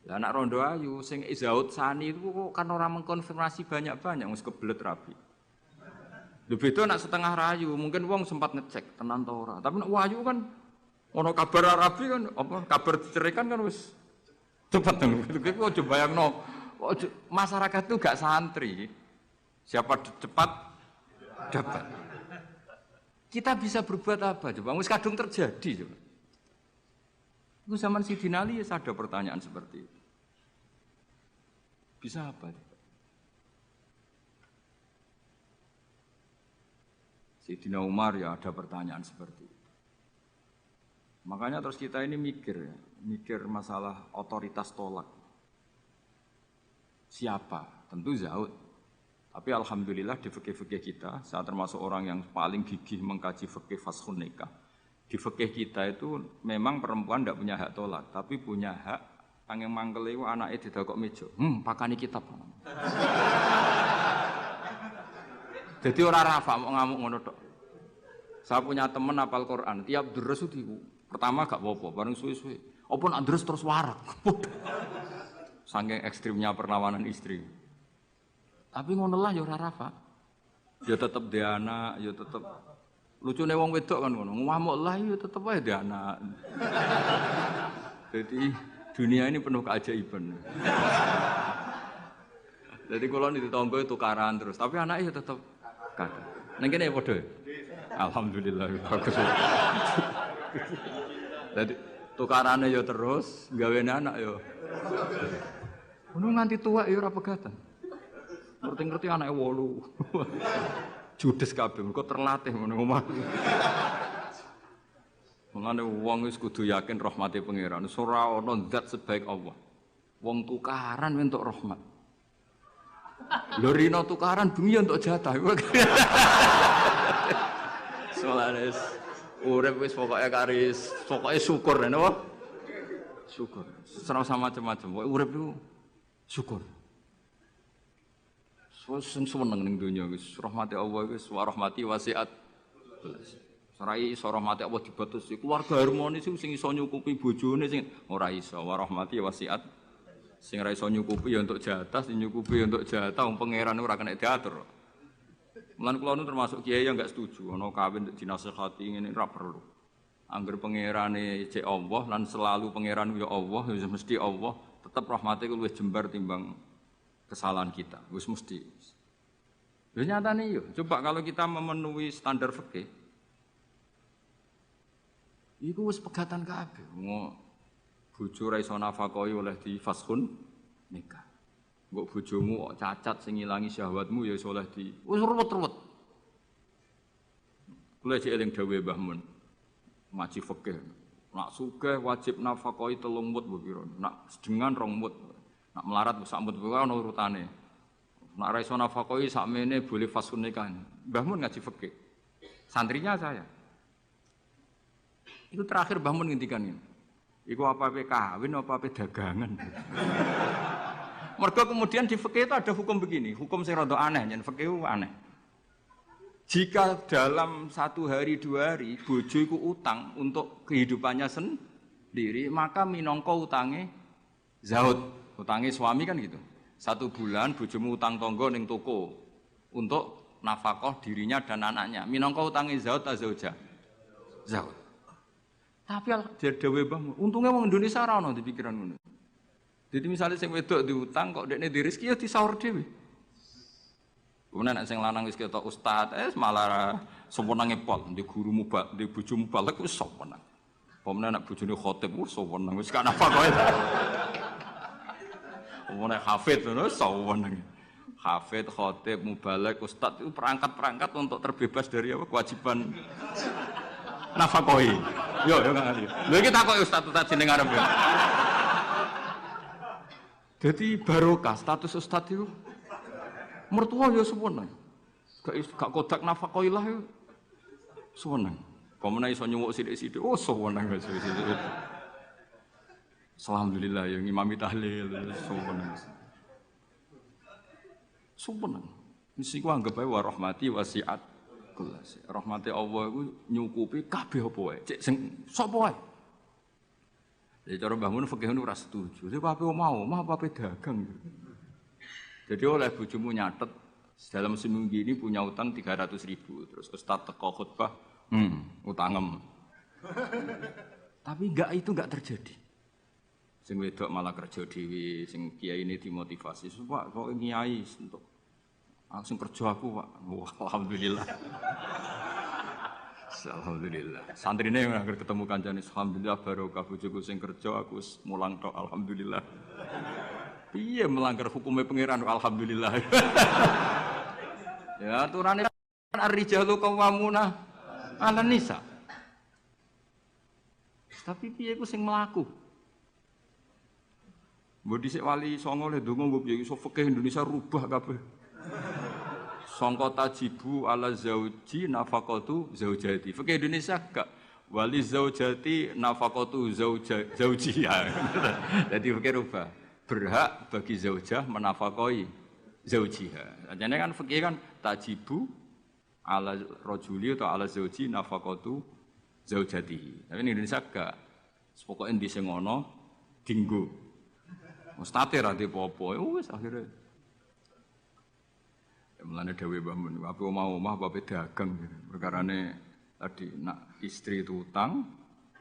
Lah anak rondo ayu sing Izaud Sani itu kan orang mengkonfirmasi banyak-banyak wis kebelet rabi. Lho beda nak setengah rayu, mungkin wong sempat ngecek tenan ta ora. Tapi nek wayu kan ono kabar rabi kan apa kabar diceraikan kan wis cepet kan. Iku aja bayangno. Masyarakat itu gak santri. Siapa cepat dapat. Kita bisa berbuat apa coba? Wis kadung terjadi coba. Itu zaman Sidina Ali ada pertanyaan seperti itu. Bisa apa? Sayyidina Umar ya ada pertanyaan seperti itu. Makanya terus kita ini mikir masalah otoritas tolak. Siapa? Tentu Zaud. Tapi alhamdulillah di fikih-fikih kita, saya termasuk orang yang paling gigih mengkaji fikih fashun nikah. Di fikih kita itu memang perempuan tidak punya hak tolak, tapi punya hak angin mangkel itu anaknya didakok meja. Pakani kitab. Jadi orang rafa mau ngamuk ngono tok. Saya punya teman hafal Quran, tiap deres itu pertama gak apa-apa, bareng suwe-suwe. Apa nak deres terus warak. Saking ekstrimnya perlawanan istri. Tapi ngono lah ya ora rafa. Ya tetep dia anak, ya tetep Lucune wong wedok kan ngono, ngamuk lah ya tetep ae dia anak. Jadi dunia ini penuh keajaiban. Jadi kalau di tonggo itu tukaran terus, tapi anaknya tetap kata. Neng kene padha. Alhamdulillah bagus. Jadi tukarannya ya terus, gaweane anak ya. Ngono nganti tua ya ora pegatan. Ngerti-ngerti anake 8. Judes kabeh, kok terlatih ngono omah. Mulane wong wis kudu yakin rahmate pangeran. Ora ana zat sebaik Allah. Wong tukaran entuk rahmat. Lho rino tukaran bumi entuk jatah. Soalnya urip wis pokoke karis, pokoke syukur napa? Syukur. Ora sama macam-macam. Pokoke urip iku syukur. Sing seneng ning donya wis rahmate Allah wis wa rahmati wasiat. Sarai iso rahmati Allah dibatasi. Keluarga harmonis sing iso nyukupi bojone sing ora iso wa rahmati wasiat. Sing ora iso nyukupi ya untuk jatah, sing nyukupi ya untuk jatah wong pangeran ora kena diatur. Mulane kula nu termasuk kiai yang enggak setuju ana kawin dinasihati ngene ora perlu. Angger pangerane cek Allah lan selalu pangeran ya Allah, ya mesti Allah, tetep rahmate ku luwih jembar timbang kesalahan kita. Wis mesti. Lha nyatane yo, coba kalau kita memenuhi standar fikih iku wis pegatan kabeh. Bojo ra iso nafakahi oleh di fashun nikah. Mbok bojomu kok cacat sing ngilangi syahwatmu ya iso oleh di wis ruwet-ruwet. Kula jek eling dawuhe Mbah Mun. Ngaji fikih. Nak sugih wajib nafakahi 3 mut mbok pira. Nak sedengan 2 mut. Nak melarat sak mut kuwi ana urutane. Nak ra iso nafakahi sakmene boleh fashun nikah. Mbah Mun ngaji fikih. Santrinya saya. Itu terakhir Mbah Mun ngendikan ini. Iku apa-apa kawin apa-apa dagangan. Mergo kemudian di fikih itu ada hukum begini, hukum sing rada aneh, yen fikih aneh. Jika dalam 1 hari 2 hari bojo iku utang untuk kehidupannya sendiri, maka minangka utange zaud, utange suami kan gitu. 1 bulan bojomu utang tangga ning toko untuk nafkah dirinya dan anaknya. Minangka utange zaud ta zauja? Zaud. Tapi dhewe Mbah, untungnya wong Indonesia ora ono di pikiran ngono. Jadi misalnya sing wedok diutang kok dekne di rezeki ya disaur dhewe. Kemudian nek sing lanang wis ketok ustaz, malah sewenenge pol, di guru mubal, di bojo mubalek wis sewenang. Pemenang nek bojone khotib wis sewenang, wis kan apa kowe. Omone hafid ngono sewenang. Hafid, khotib, mubalek, ustaz itu perangkat-perangkat untuk terbebas dari apa kewajiban nafkahi. Yo enggak ngerti. Lha iki takoki ustaz jeneng arep. Jadi barokah status ustaz itu mertua ya sewenang. Gak kodak nafkahi lah yo sewenang. Pemene iso nyuwuk sithik-sithik. Oh sewenang wis. Alhamdulillah yang ngimami tahlil sewenang. Sewenang. Mesti ku anggap ae wa rahmati wasiat. Rahmati Allah itu nyukupi kabeh apa wae. Cek sing sapa wae. Jadi cara Mbah Mun fikih ora setuju. Lha apa mau apa dagang. Jadi oleh bojomu nyatet dalam seminggu ini punya utang 300.000. Terus ustaz teko khutbah, utangem. Tapi itu enggak terjadi. Sing wedok malah kerja dhewe, sing kiai ini dimotivasi. Pak kok kiai untuk langsung kerja aku, Pak. Wah, alhamdulillah. Alhamdulillah. Santrine yang akhir ketemu kancane, alhamdulillah barokah bojoku sing kerja aku mulang tok, alhamdulillah. Piye melanggar hukumnya pangeran, alhamdulillah. Ya aturane ar-rijalu qawwamuna 'alan nisa. Tapi piye ku sing mlaku? Mbok dhisik wali songo le ndonga mbok piye iso fikih Indonesia rubah kabeh. Sangka tajibu ala zauji nafaqatu zaujati. Fikih Indonesia gak wali zaujati nafaqatu zaujiha. Jadi fikih rubah. Berhak bagi zaujah menafakahi zaujiha. Jadi kan fikih kan tajibu ala rajuli atau ala zauji nafaqatu zaujati. Tapi in Indonesia gak. Pokoke endi sing ana dinggo. Mustate ra dipopo. Wis akhire mulane dawuh Mbah Mun, apa mau omah apa dagang perkarane Tadi nak istri itu utang,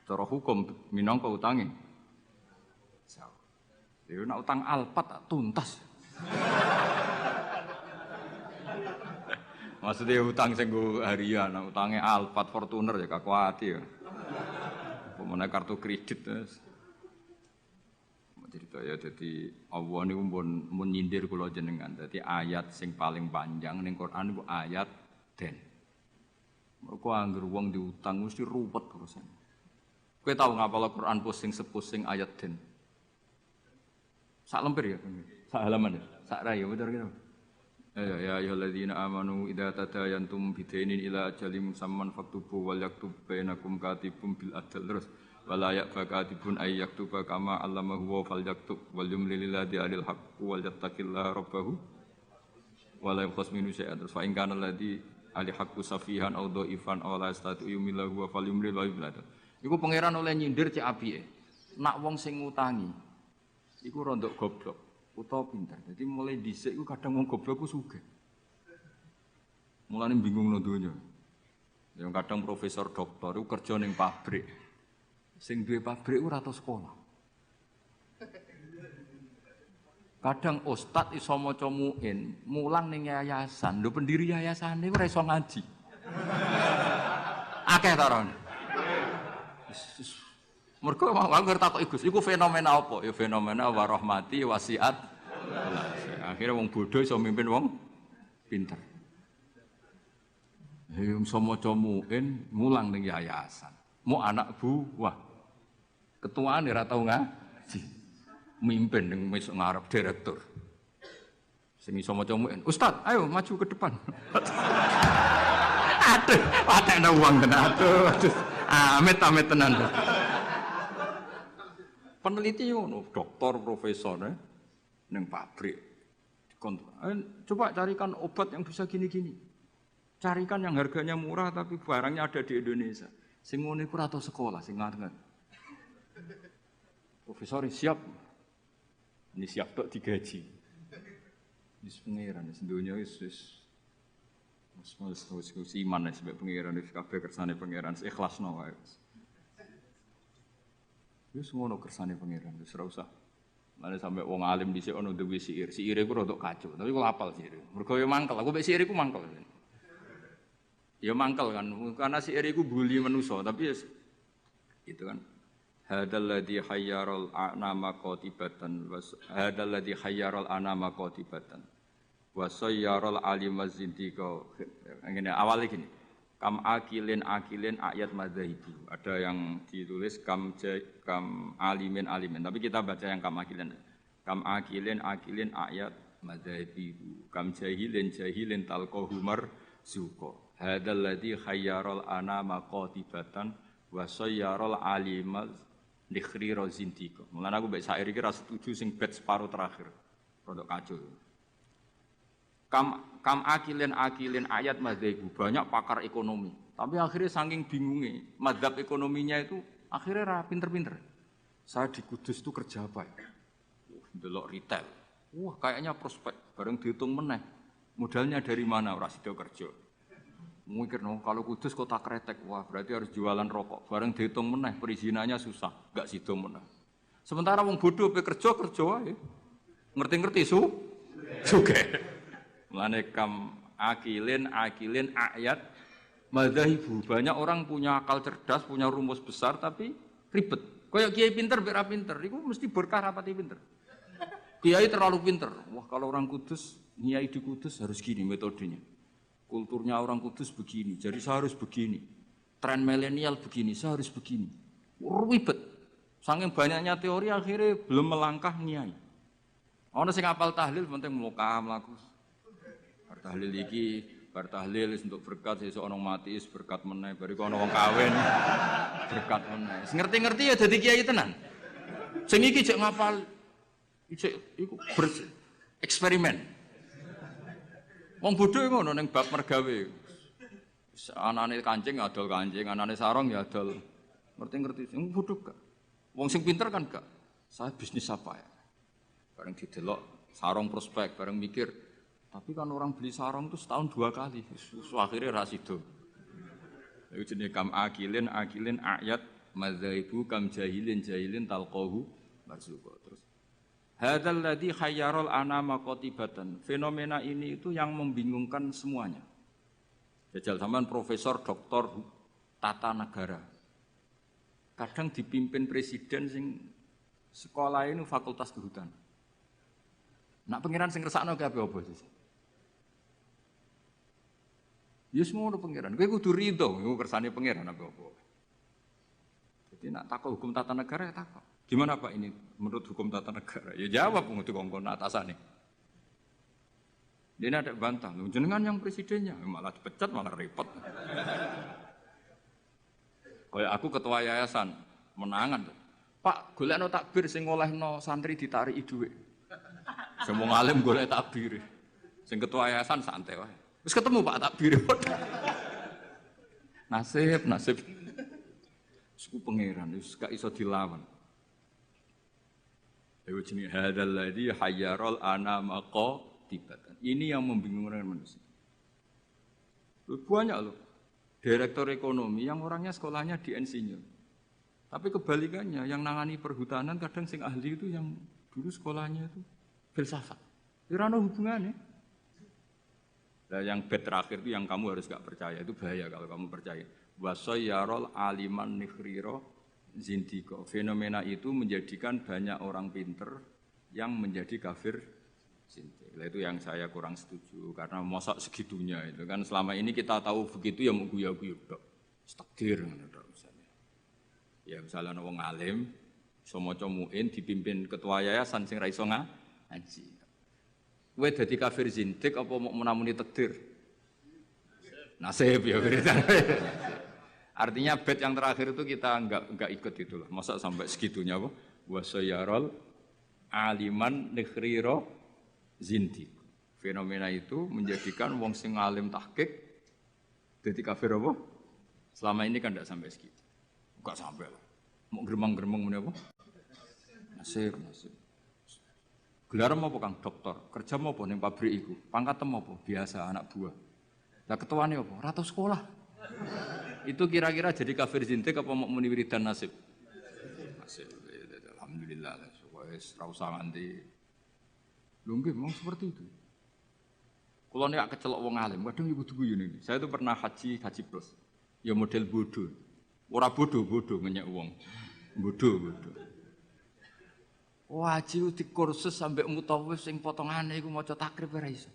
cara hukum minangka utange. Jadi nak utang alpat tuntas. Maksudnya utang sing harian, nak utange alpat Fortuner ya kakuati ya. Pemene kartu kredit terus. Cerita ya jadi Allah niku mun nyindir kula jenengan. Dadi ayat sing paling panjang ning Quran niku ayat den. Mergo anggere wong diutang mesti ruwet urusan. Kowe tau ngapal Quran pusing ayat den. Sak lemper ya, sak halaman ya, sak rai ya bener gitu. Ya ayyuhalladzina amanu idza tadayantum bidainin ila ajalin musamman faktubu wal yaktub bainakum katibun bil adl terus wala ya'fakatibun ay yaktuba kama allamahu wa fal yaktub wal yumlil ladzi alil haqq wal yattaqillaha rabbahu wala yabkhas minhu syai'an terus fa in kana alladzi ali haqqu safihan aw dhaifan aw la yastati yumillahu wa fal yumlil wa yumlil. Iku pangeran oleh nyindir cek apike. Nak wong sing ngutangi iku rondok goblok utawa pinter. Jadi mulai dhisik iku kadang wong goblok ku sugih. Mulane bingung nang donya. Yang kadang profesor doktor iku kerja ning pabrik. Sing duwe pabrik ora tau sekolah. Kadang ustad iso maca muin, mulang ning yayasan. Lho pendiri yayasane ora iso ngaji. Akeh ta ora? Mergo wong takok Gus, iku fenomena apa? Ya fenomena wa rahmati wasiat. Akhire wong bodoh iso mimpin wong pinter. Iso maca muin, mulang ning yayasan. Mau anak buah ketuaan ora tau ngaji mimpin ning mesuk ngarep direktur sing iso maca muin ustaz ayo maju ke depan aduh patekno wong tenan aduh amit tenan peneliti ngono doktor profesor ning pabrik coba carikan obat yang bisa gini-gini carikan yang harganya murah tapi barangnya ada di Indonesia. Sing ngono iku ora tau sekolah sing ngarep. Profesor siap. Ini siap tok digaji. Wis pangeran wis donya wis iman wis mbek pangeran wis kabeh kersane pangeran ikhlasno wae. Wis ngono kersane pangeran wis ora usah. Mane sampe wong alim dhisik ono duwe siir. Siire iku rada kacau, tapi kula apal siire. Mergo yo mangkel, aku mbek siire iku mangkel. Ya mangkel kan, karena si Eriku bully manusia, tapi ya itu kan. Hadal ladzi hayyaral anama qatibatan hadal ladzi hayyaral anama qatibatan wa sayyaral alim wazindiqa. Ngene awale gini. Kam akilin ayat madzahibu. Ada yang ditulis kam alimin, tapi kita baca yang kam akilin. Kam akilin ayat madzahibu. Kam jahilin talqahumar zuqa. Hadzal ladzi khayyaral anama qatibatan wa sayyaral alimal likhri rozintika. Mulane aku mbek syair iki ra setuju sing bait separo terakhir. Rodok kacau. Kam akilin ayat madzhabu banyak pakar ekonomi. Tapi akhirnya saking bingunge madzhab ekonominya itu akhirnya ra pinter-pinter. Saya di Kudus itu kerja apa ya? Delok retail. Wah, kayaknya prospek. Bareng dihitung meneh. Modalnya dari mana ora sida kerja. Mungkin kalau Kudus kota kretek, wah berarti harus jualan rokok. Bareng dihitung meneh, perizinannya susah, enggak sido meneh. Sementara wong bodoh pe kerja wae. Ngerti-ngerti sugih. Mulane kam akilin ayat madzahibu. Banyak orang punya akal cerdas, punya rumus besar tapi ribet. Kayak kiai pinter ora pinter, iku mesti berkah rapati pinter. Kiai terlalu pinter. Wah, kalau orang Kudus, kiai di Kudus harus gini metodenya. Kulturnya orang Kudus begini, jadi saya harus begini. Tren milenial begini, saya harus begini. Ribet. Saking banyaknya teori akhirnya belum melangkah niai. Ono sing apal tahlil penting muka mlaku. Bar tahlil iki, bar tahlil untuk berkat sesuk ono mati is berkat meneh, bariku ono wong kawin berkat meneh. Ngerti-ngerti ya dadi kiai tenan. Sing iki jek ngapal iku eksperimen. Wong bodho ngono ning bab mergawe. Anane kancing adol kancing, anane sarung ya adol. Ngerti-ngerti sing bodho gak. Wong sing pinter kan gak. Saya bisnis apa ya? Bareng didelok sarung prospek, bareng mikir. Tapi kan orang beli sarung itu setahun 2 kali. Akhirnya ra sido. Iku jenenge kam akilin ayat madzaibu kam jahilin talqahu marzuqa. Terus hadzal ladzi khayyaral anama qatibatan. Fenomena ini itu yang membingungkan semuanya. Jajal sampean profesor, doktor, tata negara. Kadang dipimpin presiden sing sekolah ini fakultas kehutanan. Nak pengiran sing ngersakno kabeh apa sih? Ya semua pengiran. Kowe kudu ridho, iku kersane pengiran apa-apa. Jadi nak takut hukum tata negara ya takut. Gimana Pak ini menurut hukum tata negara? Ya jawab untuk kongkon atasane. Dia ada bantah, jenengan yang presidennya malah dipecat malah repot. Kayak aku ketua yayasan menangan. Pak, golekno takbir sing olehno santri ditarik dhuwit. Sing wong alim golek takbir. Sing ketua yayasan santai wae. Wis ketemu Pak takbir. Nasib. Suku pangeran wis gak iso dilawan. Ayo jenenge hadzal ladzi hayyaral anama qatibatan. Ini yang membingungkan manusia. Banyak loh. Direktur ekonomi yang orangnya sekolahnya di insinyur. Tapi kebalikannya yang nangani perhutanan kadang sing ahli itu yang dulu sekolahnya itu filsafat. Ora ono hubungannya. Nah, yang bed terakhir itu yang kamu harus gak percaya, itu bahaya kalau kamu percaya. Wasayyarol aliman nikhriro zindiko. Fenomena itu menjadikan banyak orang pinter yang menjadi kafir zindik. Nah, itu yang saya kurang setuju karena masa segitunya itu kan selama ini kita tahu begitu ya mau guyu-guyu tok. Takdir ngono misalnya. Ya misalnya wong alim iso maca muin dipimpin ketua yayasan sing ra iso ngaji. Kowe dadi kafir zindik apa mau menamuni takdir? Nasib ya beritanya. Artinya bed yang terakhir itu kita enggak ikut itulah. Masa sampai segitunya apa? Wasayyarol aliman nikhriro zindik. Fenomena itu menjadikan wong sing alim tahqiq dadi kafir apa? Selama ini kan enggak sampai segitu. Enggak sampai lah. Mau geremang-geremeng ngene apa? Nasib. Gelar apa Kang dokter? Kerja apa ning pabrik iku? Pangkat apa? Biasa anak buah. Lah ketuane apa? Ratu sekolah. Itu kira-kira jadi kafir zindik apa mau muni wiridan nasib? Nasib. Alhamdulillah. Wis ra usah nganti. Lho nggih memang seperti itu. Kalau nek kecelok wong alim, kadang ibu guyu ini. Saya itu pernah haji plus. Ya model bodoh. Ora bodoh ngenyek wong. Bodoh. Wah, haji di kursus sampai mutawif sing potongane iku maca takrib ora iso.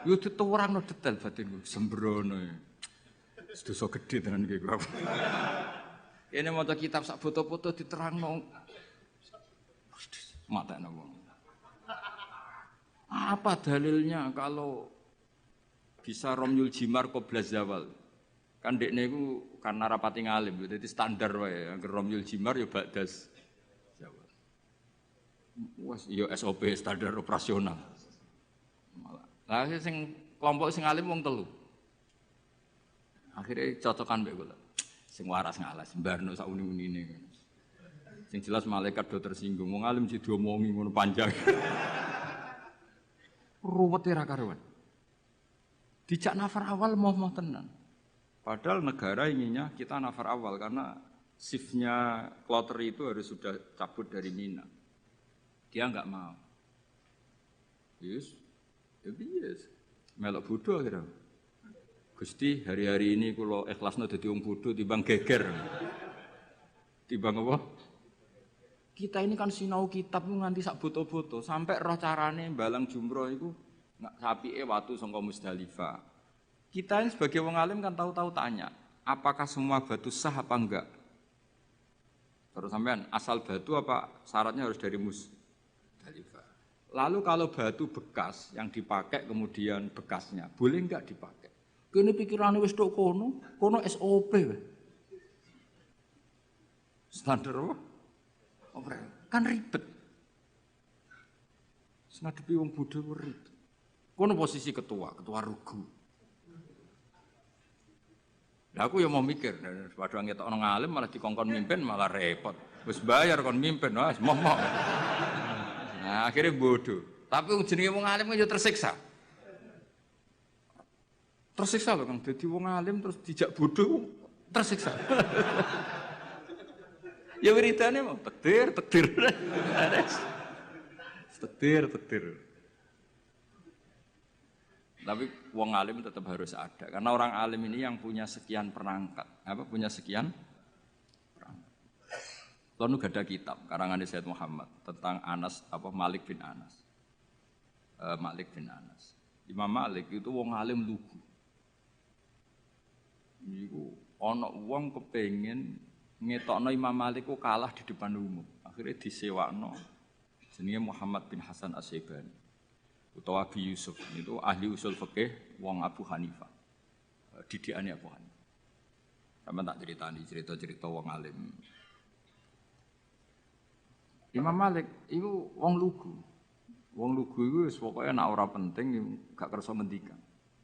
Yo dituwurangno detail batinku, sembrono. Sedoso gede tenan iki kok. Ini maca kitab sak foto-foto diterangno. Matekno wong. Apa dalilnya kalau bisa romyul jimar qobla zawal? Kan dekne iku karena rapati ngalim, dadi standar wae. Romyul jimar ya ba'das zawal. Wes ya SOP standar operasional. Malah. Lah sing kelompok sing alim wong telu. Akhirnya cocokan mbek kula. Sing waras ngalas, mbarno sak uni-unine. Sing jelas malaikat do tersinggung, wong alim sing diomongi ngono panjang. Ruwet ora karuan. Dijak nafar awal mau tenan. Padahal negara inginnya kita nafar awal karena shiftnya kloter itu harus sudah cabut dari Mina. Dia enggak mau. Yes. Melok bodoh akhirnya. Gusti, hari-hari ini kula ikhlasno dadi wong bodoh timbang geger. Timbang apa? Kita ini kan sinau kitab nganti sak boto-boto sampai roh carane balang jumroh iku sapike watu saka Musdalifah. Kita ini sebagai wong alim kan tahu-tahu tanya, apakah semua batu sah apa enggak? Terus sampean asal batu apa syaratnya harus dari Musdalifah? Lalu kalau batu bekas yang dipakai kemudian bekasnya, boleh enggak dipakai? Kene pikirane wis tok kono SOP wae. Standar apa? Kan ribet. Ngadepi wong bodho ku ribet. Kono posisi ketua rugu. Lah aku ya mau mikir, padahal ngetokno ngalim malah dikongkon mimpin malah repot. Wis bayar kon mimpin, wis momok. Nah, akhirnya bodoh. Tapi jenenge wong alim yo tersiksa. Tersiksa loh Kang, dadi wong alim terus dijak bodoh tersiksa. Ya wiridane mau takdir. Takdir. Tapi wong alim tetap harus ada karena orang alim ini yang punya sekian perangkat, punya sekian perangkat. Lalu gak ada kitab karangan Sayyid Muhammad tentang Anas Malik bin Anas. Imam Malik itu wong alim lugu. Niku ana wong kepengin ngetokno Imam Malik ku kalah di depan umum. Akhirnya disewakno jenenge Muhammad bin Hasan As-Syaibani utawa Abi Yusuf. Itu ahli usul fikih wong Abu Hanifah. Didikane Abu Hanifah. Sampe tak ceritani cerita-cerita wong alim. Imam Malik itu wong lugu. Wong lugu iku wis pokoke nek ora penting gak kersa ngendikan.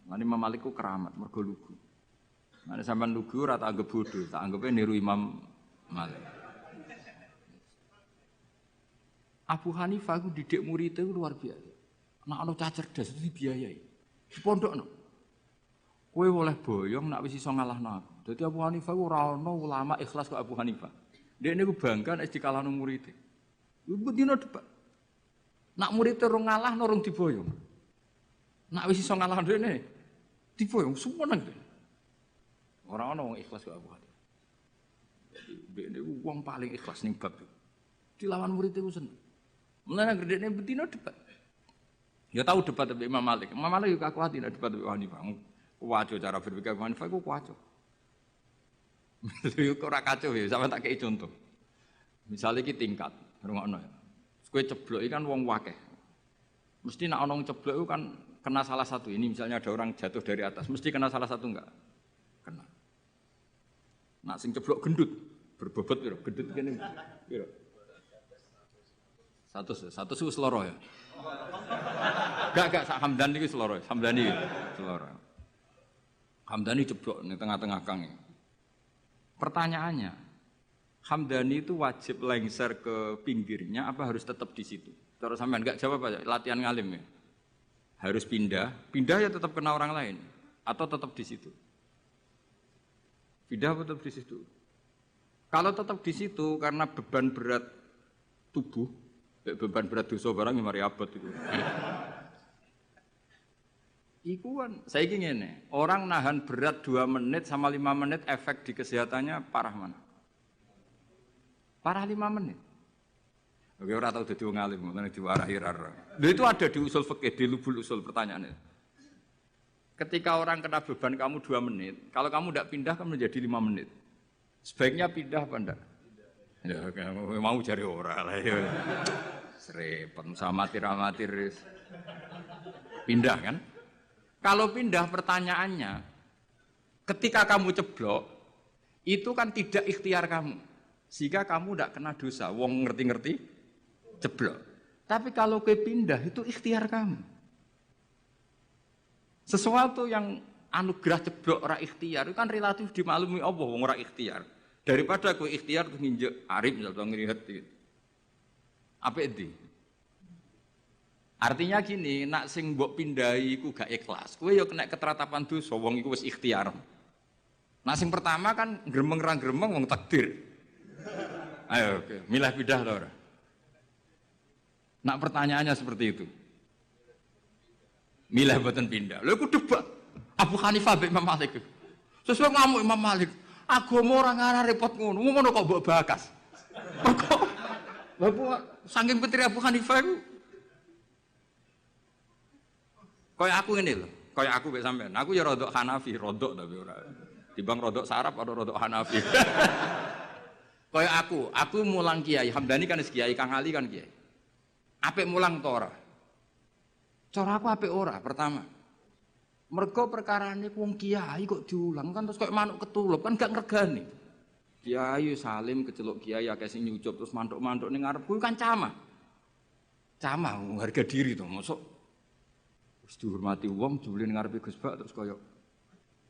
Lan Imam Malik ku keramat mergo lugu. Nek sampean lugu ora tak anggap bodoh, tak anggape niru Imam Malik. Abu Hanifah ku didik murid itu luar biasa. Nek ana cah cerdas itu dibiayai. Di pondokno. Kowe oleh boyong nek wis iso ngalahno aku. Dadi Abu Hanifah ku ora ana ulama ikhlas kok Abu Hanifah. Dekne ku bangga nek dikalahno murid. Iku dino debat. Nak murid terus ngalahno rung diboyong. Nek wis iso ngalahno dekne diboyong sumeneng. Ora ana wong ikhlas kok Abu Hanifah. Jadi dekne wong paling ikhlas ning bab iki. Dilawan murid itu seneng. Mulane gredene betino debat. Ya tahu debat dengan Imam Malik. Imam Malik juga kuat tidak debat dengan Hanifah. Kuwaco cara berpikir Hanifah ku kuwaco. Lha kok ora kacau ya, sampe tak kei contoh. Misale iki tingkat, rungokno ya. Kowe ceblok iki kan wong wakeh. Mesti nek ana wong ceblok itu kan kena salah satu. Ini misalnya ada orang jatuh dari atas, mesti kena salah satu enggak? Kena. Nak sing ceblok gendut, berbobot piro? Gendut kene piro? Satu seloro ya. Gak sak Hamdani iki seloro. Hamdani seloro. Hamdani jeblok ning tengah-tengah kang. Pertanyaannya, Hamdani itu wajib lengser ke pinggirnya apa harus tetap di situ? Terus sampean enggak jawab aja, latihan ngalim ya. Harus pindah ya tetap kena orang lain atau tetap di situ? Pindah atau tetap di situ? Kalau tetap di situ karena beban berat tubuh, beban berat dosa barang yang mari abot itu. Iku kan saya ingin ngene, orang nahan berat 2 menit sama 5 menit efek di kesehatannya parah mana? Parah 5 menit. Oke, ora tau dadi wong alim, ngono diwarahi ra. Lha itu ada di usul fikih, di lubul usul pertanyaannya. Ketika orang kena beban kamu 2 menit, kalau kamu tidak pindah kan menjadi 5 menit. Sebaiknya pindah apa enggak? Ya, kamu mau cari ora lah ya. Serepet sama amatir. Pindah kan? Kalau pindah pertanyaannya, ketika kamu ceblok, itu kan tidak ikhtiar kamu. Sehingga kamu tidak kena dosa. Wong ngerti-ngerti ceblok. Tapi kalau ke pindah itu ikhtiar kamu. Sesuatu yang anugerah ceblok ora ikhtiar itu kan relatif dimaklumi Allah wong ora ikhtiar. Daripada kowe ikhtiar terus nginjek arif misalnya ngelihat gitu. Apa itu? Artinya gini, nak sing mbok pindahi iku gak ikhlas. Kowe ya kena keteratapan dosa wong iku wis ikhtiar. Nah sing pertama kan gremeng ra gremeng wong takdir. Ayo, oke. Milah pindah to ora? Nak pertanyaannya seperti itu. Milah mboten pindah. Lha iku debat Abu Hanifah mbek Imam Malik. Sesuai ngamuk Imam Malik. Agama ora ngarah repot ngono. Ngono kok mbok bakas. Kok Bapak saking petri Abu Hanifah iku kaya aku ngene lho, kaya aku mek sampean. Aku ya rodok Hanafi, rodok tapi ora. Timbang rodok Sarap atau rodok Hanafi. Kaya aku mulang kiai, Hamdani kan kiai, Kang Ali kan kiai. Apik mulang to ora? Cara aku apik ora pertama. Mergo perkarane wong kiai kok diulang kan terus kaya manuk ketulup kan gak ngregani. Kiai salim keceluk kiai akeh sing nyucup terus mantuk-mantuk ning ngarep kuwi kan camah. Camah harga diri to, mosok wis dihormati wong jebule ning ngarepe Gus Bak terus kaya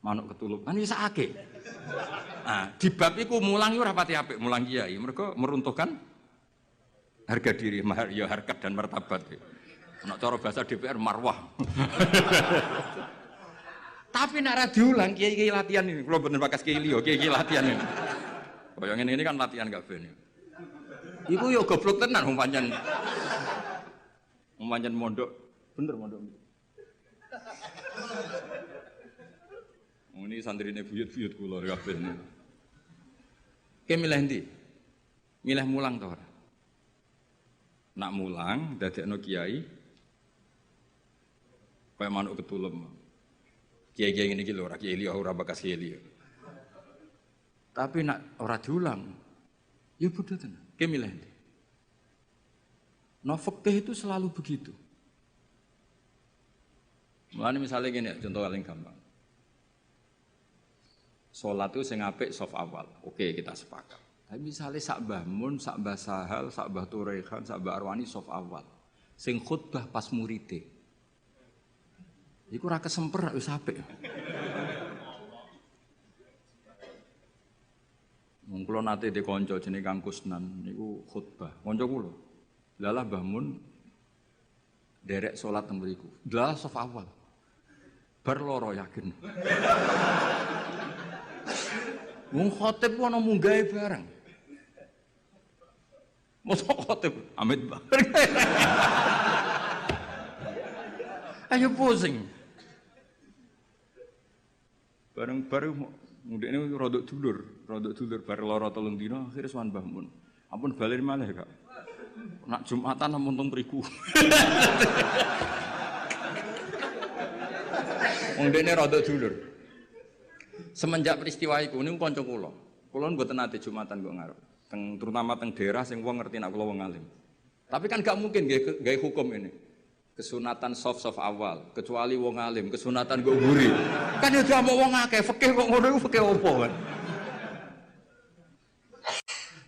manuk ketulup. Kan wis akeh. Nah, di bab iku mulang ora pati apik mulang kiai, mergo meruntuhkan harga diri, ya harkat dan martabat. Nek cara bahasa DPR marwah. Tapi nek ra diulang kiai-kiai latihan ini, kula bener bakas kiai liya, kiai-kiai latihan ini. Kaya ngene ini kan latihan kabeh ini. Iku yo goblok tenan wong pancen. Wong pancen mondok, bener mondok. Ini santrine buyut-buyut kula kabeh ini. Ki milih ndi? Milih mulang to ora? Nak mulang dadekno kiai kaya manuk ketulem. Kiai-kiai ngene iki lho ora kiai liya ora bakas kiai liya. Tapi nak ora diulang ya bodoh tenan. Ki milih ndi? No fikih itu selalu begitu. Mulane misalnya gini, contoh paling gampang. Sholat itu sing apik soft awal, oke kita sepakat. Tapi misalnya sak Mbah Mun, sak Mbah Sahal, sak Mbah Turehan, sak Mbah Arwani soft awal. Sing khutbah pas muride. Iku ora kesemper wis apik. Wong kula nate de kanca jenenge Kang Kusnan niku khutbah. Kanca kula. Lalah Mbah Mun derek salat teng mriku. Lah soft awal. Bar loro yakin. Wong khotib ku ana munggahe bareng. Mosok khotib amit bareng. Ayo pusing. Bareng-bareng ndekne rodok dulur bar lara 3 dina akhire sowan Mbah Mun. Ampun balen malih, Kak. Nak Jumatan ampun teng mriku. Wong ndekne rodok dulur. Semenjak peristiwa iku niku kanca kula. Kula mboten nate Jumatan kok ngarep. Terutama teng daerah sing wong ngerti nek kula wong alim. Tapi kan gak mungkin gawe hukum ini. Kesunatan soft awal, kecuali wong alim, kesunatan kok mburi. Kan ya diamuk wong akeh, fikih kok ngono iku fikih opo kan.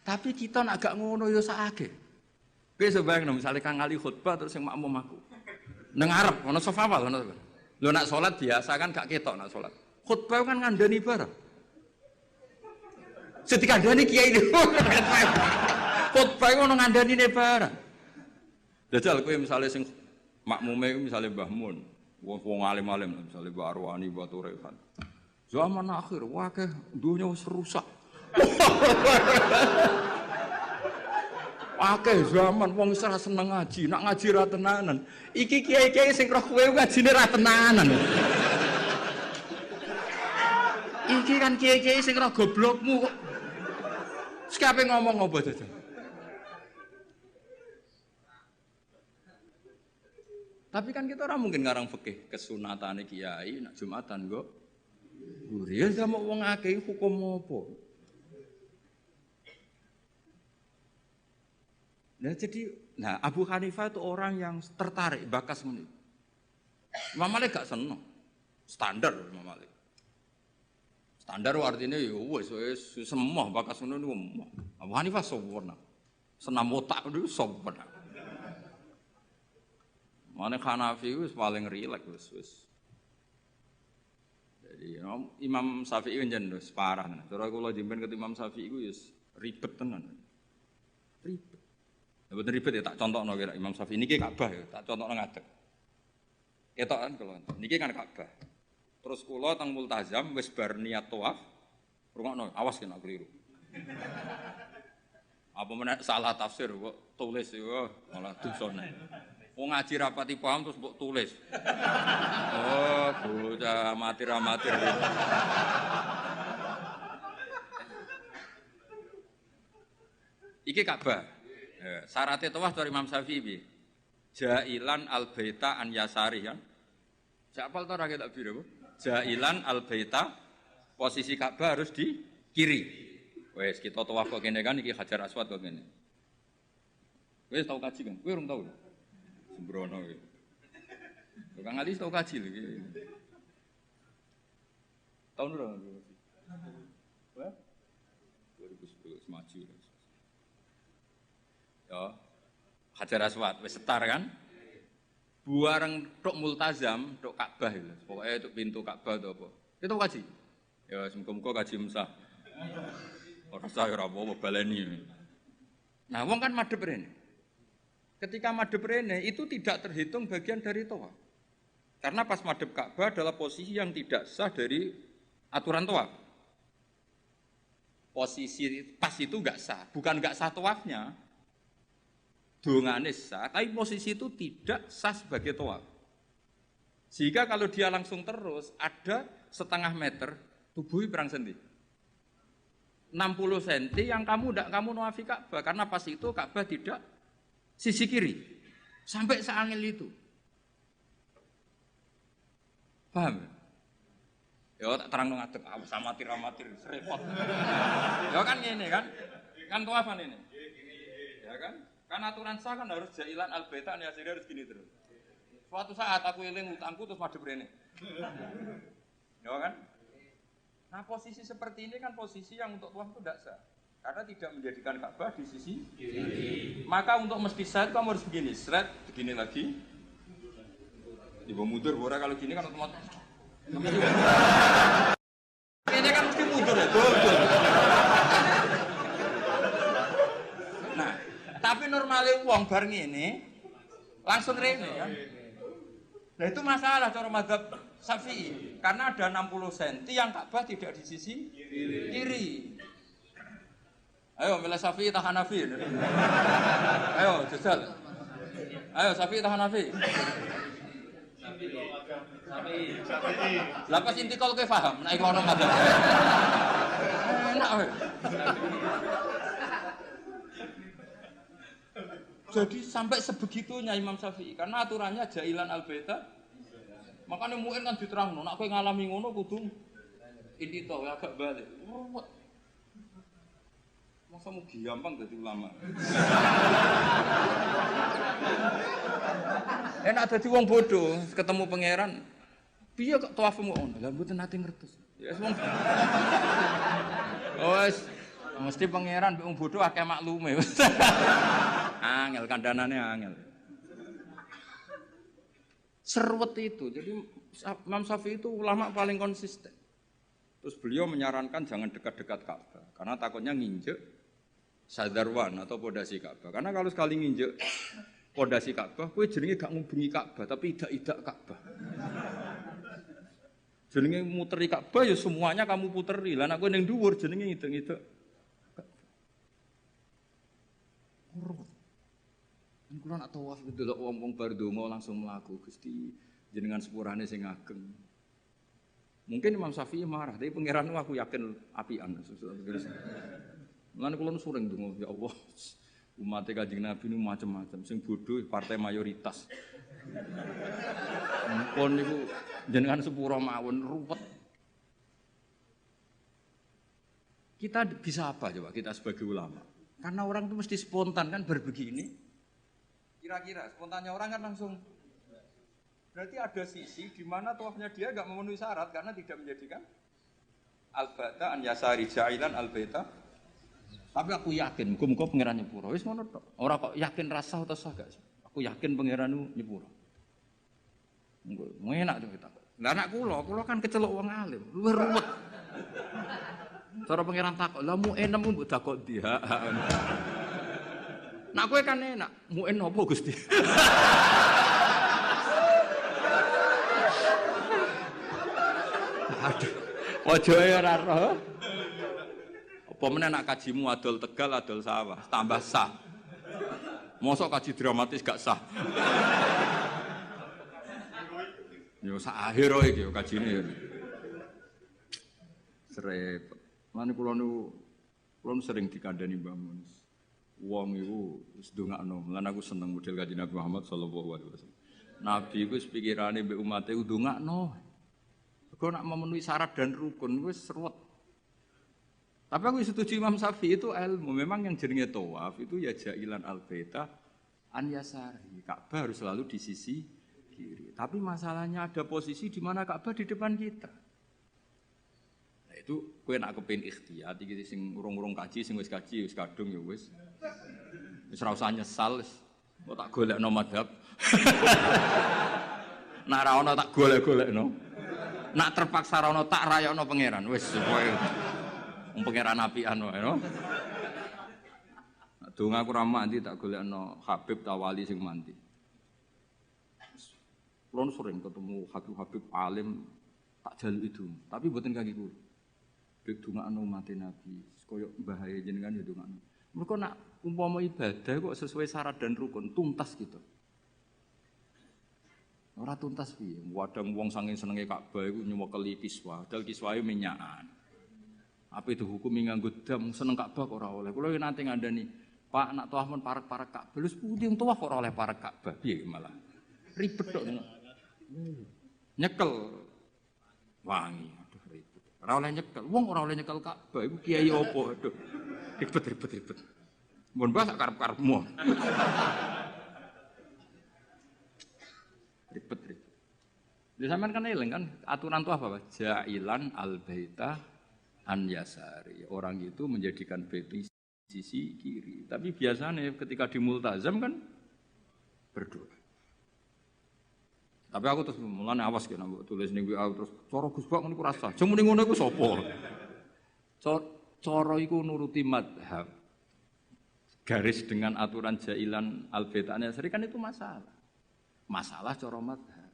Tapi kita nak gak ngono ya sakake. Kowe sebayangno misale Kang Ali khutbah terus sing makmum aku. Nang ngarep ono soft awal ngono. Lho nak salat biasa kan gak ketok nak salat. Khutbah kan ngandani barang. Setikandani kiai itu. Khutbah ngono ngandani barang. Dajal kowe misale sing makmume misale Mbah Mun, wong alim-alim misale Mbah Arwani, Mbah Turehan. Zaman akhir wakeh dunya wis rusak. Akeh zaman wong wis ora seneng ngaji, nak ngaji ra tenanan. Iki kiai-kiai sing roh kowe ngajine ra tenanan. Iki kan kiai-kiai sing roh goblokmu kok. Sekape ngomong apa dadak? Tapi kan kita orang mungkin ngarang fikih kesunatane kiai nak Jumatan kok. Guriya sama wong akeh hukum apa? Nah Abu Hanifah itu orang yang tertarik bakas menit. Imam Malik gak seneng. Standar Imam Malik. Standar artinya ya wis semua bakas ngono niku. Abu Hanifah sempurna. Senam otak niku sempurna. Mane Hanafi wis paling rileks wis. Jadi Imam Syafi'i njen wis parah. Cara kula jemben ket Imam Syafi'i iku wis ribet tenan. Ribet. Ya bener ribet ya tak contohno kira Imam Syafi'i niki Ka'bah ya, tak contohno ngadeg. Ketokan kula. Niki kan Ka'bah. Terus kula teng Multazam wis bar niat tawaf. Rungokno, awas kena keliru. Apa meneh salah tafsir kok tulis yo malah dosane. Wong ngaji rapati paham terus mbok tulis. Oh, bocah amatir-amatir. Iki Ka'bah. Syaratnya tawaf dari Imam Syafi'i piye? Jailan al-baita an yasari kan. Siapa tahu rakyat tak biru? Jailan al-baita posisi Ka'bah harus di kiri. Wes kita tawaf kok kene kan iki Hajar Aswad kok kene. Wes tau kaji kan? Kowe urung tau. Sembrono iki. Kang Ali tau kaji lho iki. Tahun berapa? Wah? 2010 maju. Ya. Hajar Aswad wis setar kan? Buareng tok Multazam, tok Ka'bah lho. Pokoke tok pintu Ka'bah to apa. Kita kaji. Ya muga-muga kaji Musa. Ora sah ora apa-apa baleni. Nah, wong kan madhep rene. Ketika madhep rene itu tidak terhitung bagian dari tawaf. Karena pas madhep Ka'bah adalah posisi yang tidak sah dari aturan tawaf. Posisi pas itu enggak sah, bukan enggak sah tawafnya. Dongane sah, tapi posisi itu tidak sah sebagai tawaf. Sehingga kalau dia langsung terus ada setengah meter tubuhnya perang sendi. 60 cm yang kamu nawafi Ka'bah karena pas itu Ka'bah tidak sisi kiri. Sampai seangil itu. Paham? Ya tak terang ngadeg, amatir repot. Ya kan ngene kan? Kan tawafan ini. Ya kan? Kan aturan sah kan harus jailan al-baita ya harus gini terus. Suatu saat aku eling utangku terus madhep rene. Ya kan? Nah, posisi seperti ini kan posisi yang untuk tawaf itu tidak sah. Karena tidak menjadikan Ka'bah di sisi kiri. Maka untuk mesti sah kamu harus begini, seret, begini lagi. Ibu mundur, kalau gini kan otomatis. Ini kan mesti mundur ya, betul. Nah, tapi normalnya uang bareng ini langsung rene kan. Nah itu masalah cara mazhab Syafi'i karena ada 60 cm yang Ka'bah tidak di sisi kiri. Ayo milih Syafi'i tahan Hanafi. Ayo jajal. Ayo Syafi'i tahan Hanafi. Lah pas intikal kowe paham nek ono mazhab. Enak. Jadi sampai sebegitunya Imam Syafi'i karena aturannya jailan al-baita. Makanya muin kan diterangno, nek kowe ngalami ngono kudu intito agak balik. Ruwet. Masa mau gampang jadi ulama. Enak dadi wong bodoh, ketemu pangeran. Piye kok tawafmu ngono? Lah mboten nate ngertos. Ya wong. Wes mesti pangeran mbek wong bodoh akeh maklume. Angel kandanane angel. Serwet itu. Jadi Imam Syafi'i itu ulama paling konsisten. Terus beliau menyarankan jangan dekat-dekat Ka'bah karena takutnya nginjek sadarwan atau pondasi Ka'bah. Karena kalau sekali nginjek pondasi Ka'bah, kowe jenenge gak ngubungi Ka'bah tapi idak-idak Ka'bah. Jenenge muteri Ka'bah ya semuanya kamu puteri. Lah nek kowe ning dhuwur jenenge ngidek-ngidek. Kulo nak tawaf delok wong-wong bar donga langsung mlaku Gusti jenengan sepurane sing ageng. Mungkin Imam Syafi'i marah, tapi pangeran aku yakin apian. Mulane kula sering ndonga ya Allah. Umat Kanjeng Nabi niku macam-macam, sing bodoh partai mayoritas. Mumpun niku jenengan sepura mawon ruwet. Kita bisa apa coba kita sebagai ulama? Karena orang itu mesti spontan kan berbegini. Kira-kira spontannya orang kan langsung. Berarti ada sisi di mana tawafnya dia enggak memenuhi syarat karena tidak menjadikan al-bata an yasari jailan al-baita. Tapi aku yakin, muga-muga pangeran nyepuro. Wis ngono tok. Ora kok yakin rasa atau sah gak. Aku yakin pangeran nyepuro. Engko enak to kita. Lah anak kula kan kecelok wong alim, luwih ruwet. Cara pangeran takok, "Lah mu enem mbok takok dia." Nak kowe kan enak, muin apa Gusti? Aduh, pojoke ora roh. Apa meneh nak kajimu adol Tegal, adol sawah, tambah sah. Mosok kaji dramatis gak sah. Yo sak akhir iki yo kajine. Srepet. Mane kula sering dikandani Mbah Mun. Wong iku wis ndongakno. Lan aku seneng model Kanjeng Nabi Muhammad sallallahu alaihi wasallam. Nabi iku wis pikirane mbek umate ndongakno. Kok nak memenuhi syarat dan rukun wis ruwet. Tapi aku setuju Imam Syafi'i itu ilmu. Memang yang jenenge tawaf itu ya jailan al-baita an yasari. Ka'bah harus selalu di sisi kiri. Tapi masalahnya ada posisi di mana Ka'bah di depan kita. Nah itu kowe nak kepengin ikhtiyat iki sing urung-urung kaji, sing wis kaji wis kadung ya wis. Wis ora usah nyesal wis. Kok tak golekno madhab. Nak ra ono tak golek-golekno. Nak terpaksa ra ono tak rayakno pangeran. Wis kowe wong pangeran apian wae no. Donga aku ra mandi tak golekno Habib ta wali sing mandi. Kulo sering ketemu Habib alim tak jaluk itu, tapi mboten kaki kulo. Bek dongakno mate Nabi, koyo bahaya jenengan ya dongakno. Mergo nak umpama ibadah kok sesuai syarat dan rukun tuntas gitu. Ora tuntas piye? Wadang wong saking senenge Ka'bah iku nyuwekeli kiswa, dal kiswae minyakan. Apa itu hukumi nganggo dam seneng Ka'bah kok ora oleh. Kulo nanti ngandani, Pak nak tawaf men parek-parek Ka'bah. Lha pundi wong tawaf kok ora oleh parek Ka'bah? Piye malah? Ribet tok. Nyekel wangi, aduh ribet. Ora oleh nyekel, wong ora oleh nyekel Ka'bah iku kiai opo? Aduh. Ribet. Mun bahas karep-karepmu. Ribet. Di sampean kan eling kan aturan itu apa? Ja'ilan al-baita an yasari. Orang itu menjadikan bait sisi kiri. Tapi biasanya ketika di multazam kan berdoa. Tapi aku terus mulane awas kena tulis ning WA terus cara Gus Bak niku rasa. Jeng muni ngono iku sapa? Cara iku nuruti madhab. Garis dengan aturan jailan al-baitanya sering kan itu masalah. Masalah cara madhab.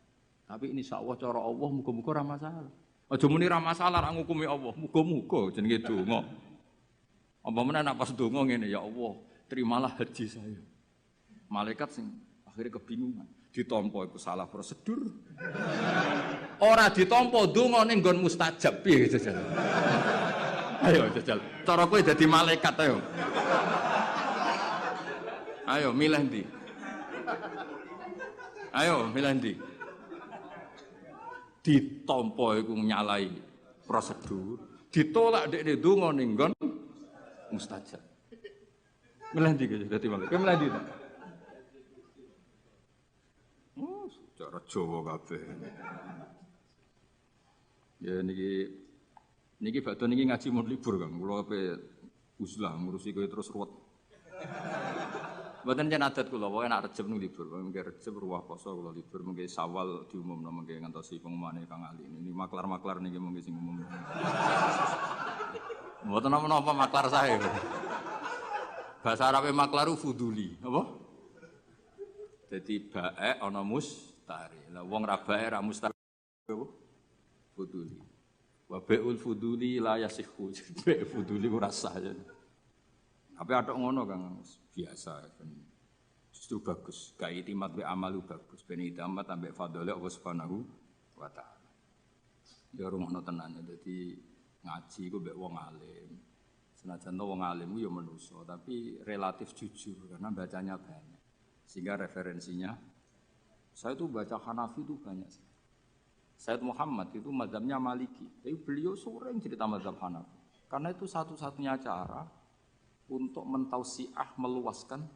Tapi ini insyaallah cara Allah muga-muga ora masalah. Aja muni ra masalah ra ngukumi Allah, muga-muga jenenge donga. Apa meneh nek pas donga ngene ya Allah, terimalah haji saya. Malaikat sing akhirnya kebingungan. Ditampa iku salah prosedur. Ora ditampa donga ning nggon mustajab piye jajal. Ayo jajal. Cara kowe dadi malaikat ayo. Ayo milih ndi? Ayo milih ndi? Ditampa iku nyalai prosedur, ditolak dekne donga ning nggon mustajab. Milih ndi dadi malaikat? Kowe milih ndi ta? Cara Jawa kabeh. Ya niki badhe niki ngaji mun libur Kang. Kula ape uzlah ngurusi kowe terus ruwet. Mboten jan adat kula, pokoke nek Rejeb nu libur, mengke Rejeb ruwah poso kula libur, mengke Sawal diumumno mengke ngantosi pengumumane Kang Ali. Ini maklar-maklar niki mengke sing umum. Mboten napa-napa maklar saya. Bahasa Arabe maklaru fuduli, apa? Jadi bae ana mustari. Lah wong ra bae ra mustari fuduli. Wa bai'ul fuduli la yasihhu. Bae fuduli ora sah. Tapi ada ngono Kang biasa kan. Justru bagus. Ka itimat be amalu bagus. Ben itimat ambek fadhole Allah Subhanahu wa taala. Ya rumono tenan. Dadi ngaji ku mbek wong alim. Senajan wong alim ku ya manusa, tapi relatif jujur karena bacanya banyak. Sehingga referensinya, saya tuh baca Hanafi itu banyak. Sayyid Muhammad itu mazhabnya Maliki, tapi beliau sering cerita mazhab Hanafi. Karena itu satu-satunya cara untuk mentausiah, meluaskan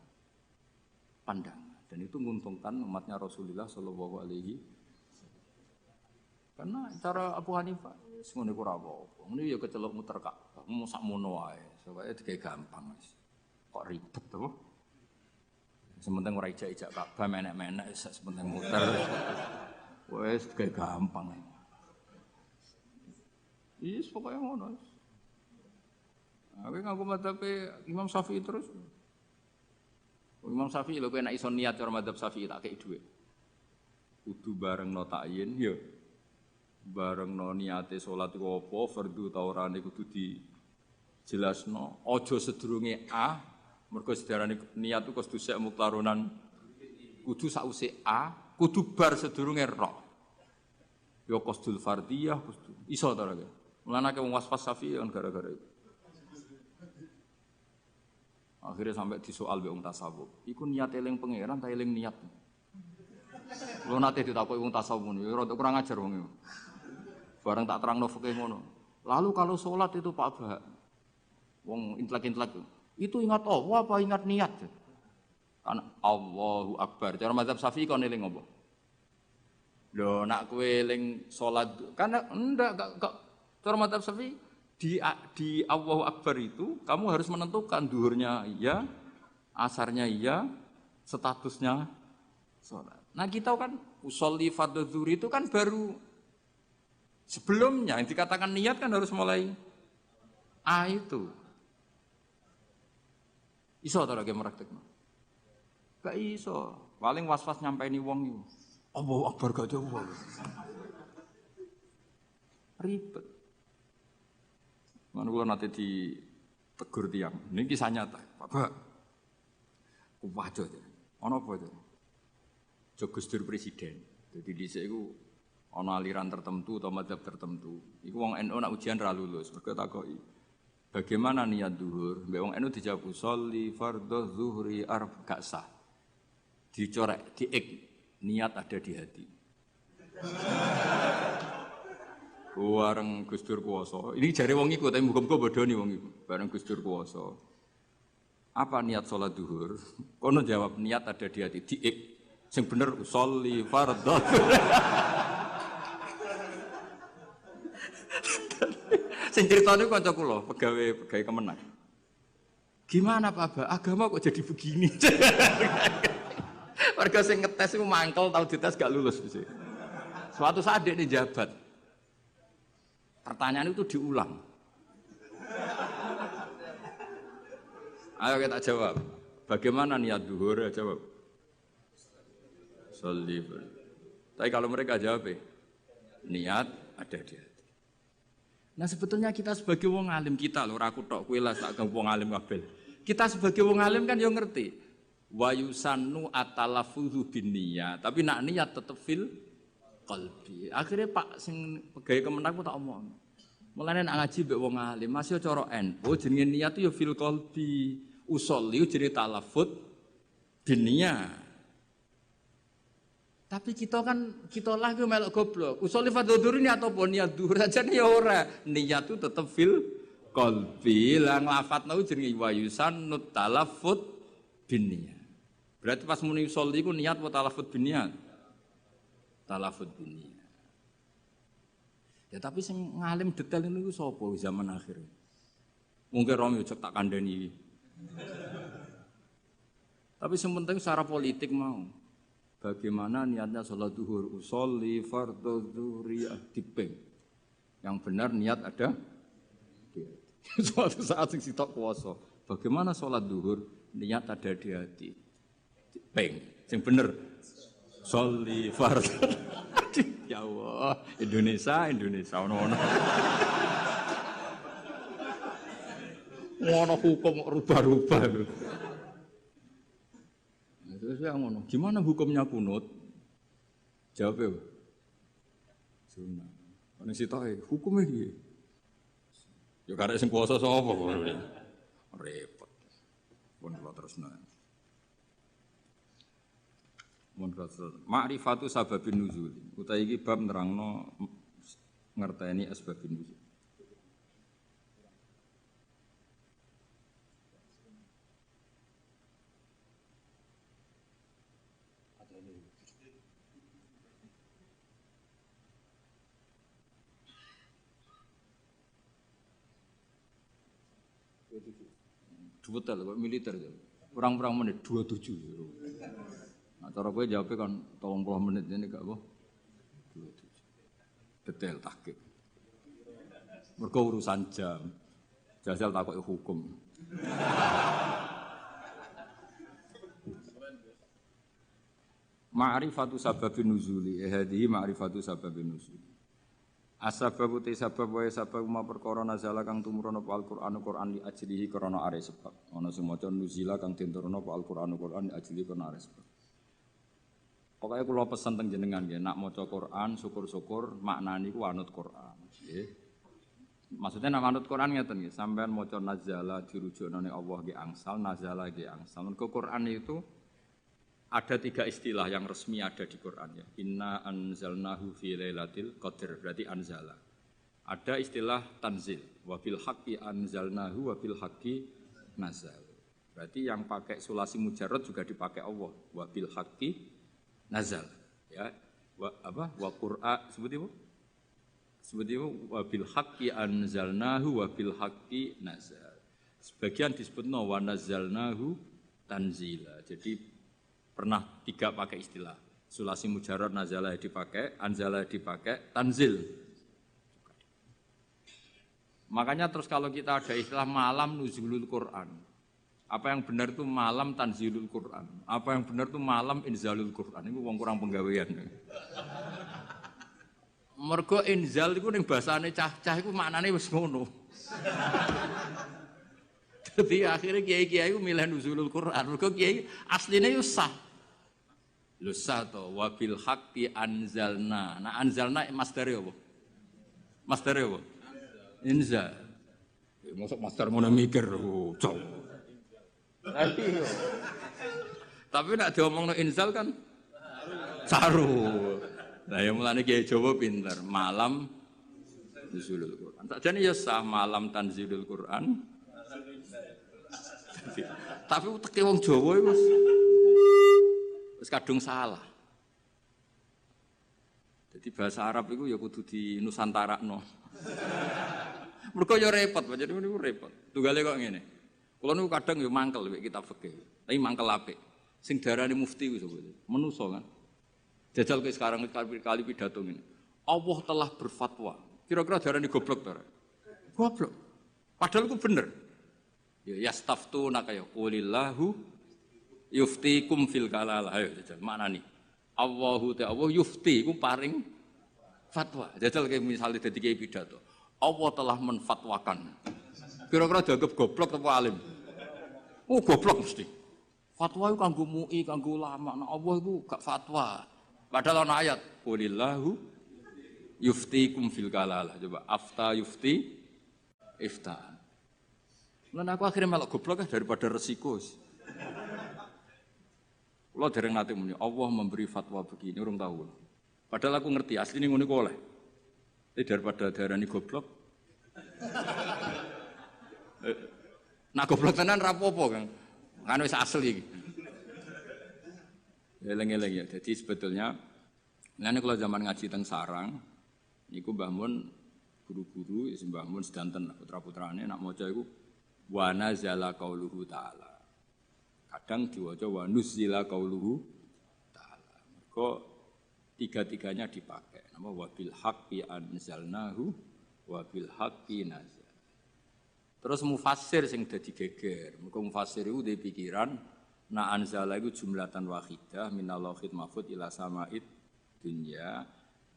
pandangan. Dan itu menguntungkan umatnya Rasulullah Shallallahu Alaihi Wasallam. Karena cara Abu Hanifah, semuanya kurang apa. Ini ya kecelok muter kak, mau sak mono ae, supaya kayak gampang. Kok ribet tuh? Sementing ora ijak-ijak Ka'bah menek-menek sementing muter. Wes kayak gampang. Iya, pokoknya ngono. Aku ngaku madzhabe Imam Syafi'i terus. Imam Syafi'i lho kowe nek iso niat cara madzhab Syafi'i tak kei dhuwit. Kudu barengno takyin ya. Barengno niate salat iku apa, fardhu ta ora kudu dijelasno. Aja sedurunge A mergo sedarane niat itu kudu sek muktaronan kudu sause A, kudu bar sedurunge ra. Ya qasdul fardhiyah kudu. Iso ta ora? Mulane wong waswas Syafi'i kan gara-gara itu. Akhirnya sampai disoal mbek wong tasawuf. Iku niat eling pangeran ta eling niat. Lho nate ditakoki wong tasawuf ngono, ya rada kurang ajar wong iku. Bareng tak terangno fikih ngono. Lalu kalau sholat itu Pak Bah, wong intelek-intelek itu ingat Allah apa ingat niat? Kan Allahu Akbar. Cara mazhab Syafi'i kon eling apa? Lho nak kowe eling salat kan ndak gak cara mazhab Syafi'i di Allahu Akbar itu kamu harus menentukan duhurnya iya, asarnya iya, statusnya salat. Nah, kita kan usolli fardhu dzuhur itu kan baru sebelumnya yang dikatakan niat kan harus mulai A itu. Iso ta lagi praktekno? Gak iso. Paling was-was nyampaini wong iku. Allahu Akbar gak jawab. Ribet. Mana kula nate ditegur tiang. Ini kisah nyata. Bapak, kuwajo aja. Ana apa itu? Gus Dur presiden. Jadi dhisik iku ana aliran tertentu atau madzhab tertentu. Iku wong NU nak ujian ra lulus. Mergo takoki, bagaimana niat zuhur? Mbek wong NU dijawab sholli fardhu zuhri gak sah. Dicorek, diik niat ada di hati. Bareng Gus Dur kuwasa. Ini jare wong iku tapi muga-muga bodoni wong iku. Bareng Gus Dur kuwasa. Apa niat sholat duhur? Kono jawab niat ada di hati. Diik sing bener sholli fardhu. Sing critane kanca kula, pegawai Kemenang. Gimana Pak Ba? Agama kok jadi begini? Warga sing ngetes iku mangkel tau dites gak lulus sih. Suatu saat dia jabat. Pertanyaan itu diulang. Ayo kita jawab. Bagaimana niat duhur? Ya jawab. Sholli. Tapi kalau mereka jawab, niat ada di hati. Nah sebetulnya kita sebagai wong alim kita loh, aku tok kowe lah tak wong alim kabeh. Kita sebagai wong alim kan yo ngerti. Wa yusannu atalafudzu binniyat, tapi nak niat tetep fil qalbi. Akhirnya Pak sing pegawai Kemenang ku tak omong. Mulane nak ngaji mbek wong alim, masih cara NU jenenge niat yo fil qalbi. Usolli jenenge talafut binniyat. Tapi kita lah ku melok goblok. Usolli fardhu ini atau pun niat dhuhur aja ya ora. Niat itu tetep fil qalbi. Lah nglafatno jenenge wa yusannu talafut binniyat. Berarti pas muni usolli ku niat wa talafut binniyat. Talafut binniyat. Ya tapi sing ngalim detail niku sapa zaman akhir. Mungkin Romi cek tak kandhani. Tapi yang penting secara politik mau. Bagaimana niatnya sholat duhur? Usolli fardhu zuhri diping. Yang benar niat ada. Suatu saat sing sitok kuwasa. Bagaimana sholat duhur? Niat ada di hati. Diping. Yang benar. Sholli fardhu. Ya Allah, Indonesia ono-ono. Ngono hukum rubah-rubah lho. Terus ya ngono. Gimana hukumnya kunut? Jawabnya sunnah. Ana sitoke hukume piye? Ya karek sing kuwasa sapa kok. Repot. Pun kula terusna. Mun rasul ma'rifatu sababin nuzul. Utawi iki bab nerangno ngerteni asbabun nuzul. Dua tel, militer itu. Perang-perang menit 27. Nah, cara gue jawabnya kan 30 menit ini gak apa? 27. Detail tahqiq. Mergo urusan jam. Jajal takok hukum. Ma'rifatu sababin nuzuli. Hadhihi ma'rifatu sababin nuzuli. Asbabu te sabab wae sabab ma perkara nazala kang tumurun apa Al-Qur'an li ajlihi krana are sebab. Ana sing maca nuzila kang tinturun apa Al-Qur'an li ajlihi krana are sebab. Pokoke kula pesen teng jenengan nggih, nak maca Qur'an syukur-syukur maknane iku anut Qur'an, nggih. Maksudnya nak anut Qur'an ngeten nggih, sampean maca nazala dirujukno ning Allah nggih angsal, nazala nggih angsal. Mergo Qur'an itu ada 3 istilah yang resmi ada di Quran ya. Inna anzalnahu fi lailatul qadr, berarti anzala. Ada istilah tanzil, wa bil haqqi anzalnahu wa bil haqqi nazal. Berarti yang pakai sulasi mujarrad juga dipakai Allah, wa bil haqqi nazal. Ya. Wa qur'a seperti itu? Seperti itu wa bil haqqi anzalnahu wa bil haqqi nazal. Sebagian disebutno wa nazzalnahu tanzila. Jadi pernah 3 pakai istilah. Sulasi mujarrad nazalah dipakai, anzalah dipakai, tanzil. Makanya terus kalau kita ada istilah malam nuzulul Quran. Apa yang benar itu malam tanzilul Quran. Apa yang benar itu malam inzalul Quran. Ini wong kurang penggawean. Mergo inzal iku ning basane cah-cah iku maknane wis ngono. Jadi akhirnya kiai-kiai iku milih nuzulul Quran. Mergo kiai asline yo sah. Lho sah to wa bil haqqi anzalna. Nah anzalna masdare apa? Masdare apa? Inzal. Mosok master ngono mikir cok. Tapi nak diomongno inzal kan saru. Nah yang mulane kiai Jawa pinter, malam nuzulul Quran. Sakjane ya sah malam tanzilul Quran. Tapi teke wong Jawa iku wis kadung salah. Jadi bahasa Arab itu ya kudu di Nusantarakno. Mergo ya repot, jadi niku repot. Tunggale kok ngene. Kula niku kadang ya mangkel mek kitab fikih. Tapi mangkel apik. Sing darani mufti wis menungso kan. Jajal ke sekarang kali pidato ini. Allah telah berfatwa. Kira-kira darani goblok ta? Goblok. Padahal itu bener. Ya yastaftuna kaya qulillahu yuftikum fil kalalah. Ayo jajal maknani. Allahu ta'ala yufti iku paring fatwa. Jajal kayak misalnya dadi kiai pidato. Allah telah menfatwakan. Kira-kira dianggap goblok atau alim? Oh goblok mesti. Fatwa itu kanggo MUI, kanggo ulama. Nah Allah itu gak fatwa. Padahal ana ayat, qulillahu yuftikum fil kalalah. Coba afta yufti ifta. Lan aku akhirnya melok goblok daripada resiko. Kula dereng nate muni, Allah memberi fatwa begini urung tahu. Padahal aku ngerti asline ngono iku oleh. Tapi daripada darani goblok. Nah goblok tenan ra apa-apa, Kang. Kan wis asli iki. Eleng-eleng ya. Jadi sebetulnya ngene kalau zaman ngaji teng sarang niku Mbah Mun guru-guru ya Mbah Mun sedanten putra-putrane nak maca iku wa nazala qauluhu ta'ala. Kadang diwaca wa nuzila qauluhu ta'ala. Mergo tiga-tiganya dipakai. Nama wa bil haqqi anzalnahu wa bil haqqi nazal. Terus mufassir sing dadi geger. Mergo mufassir iku duwe pikiran na anzala iku jumlatan wahidah minal lauhil mahfuz ila sama'id dunya.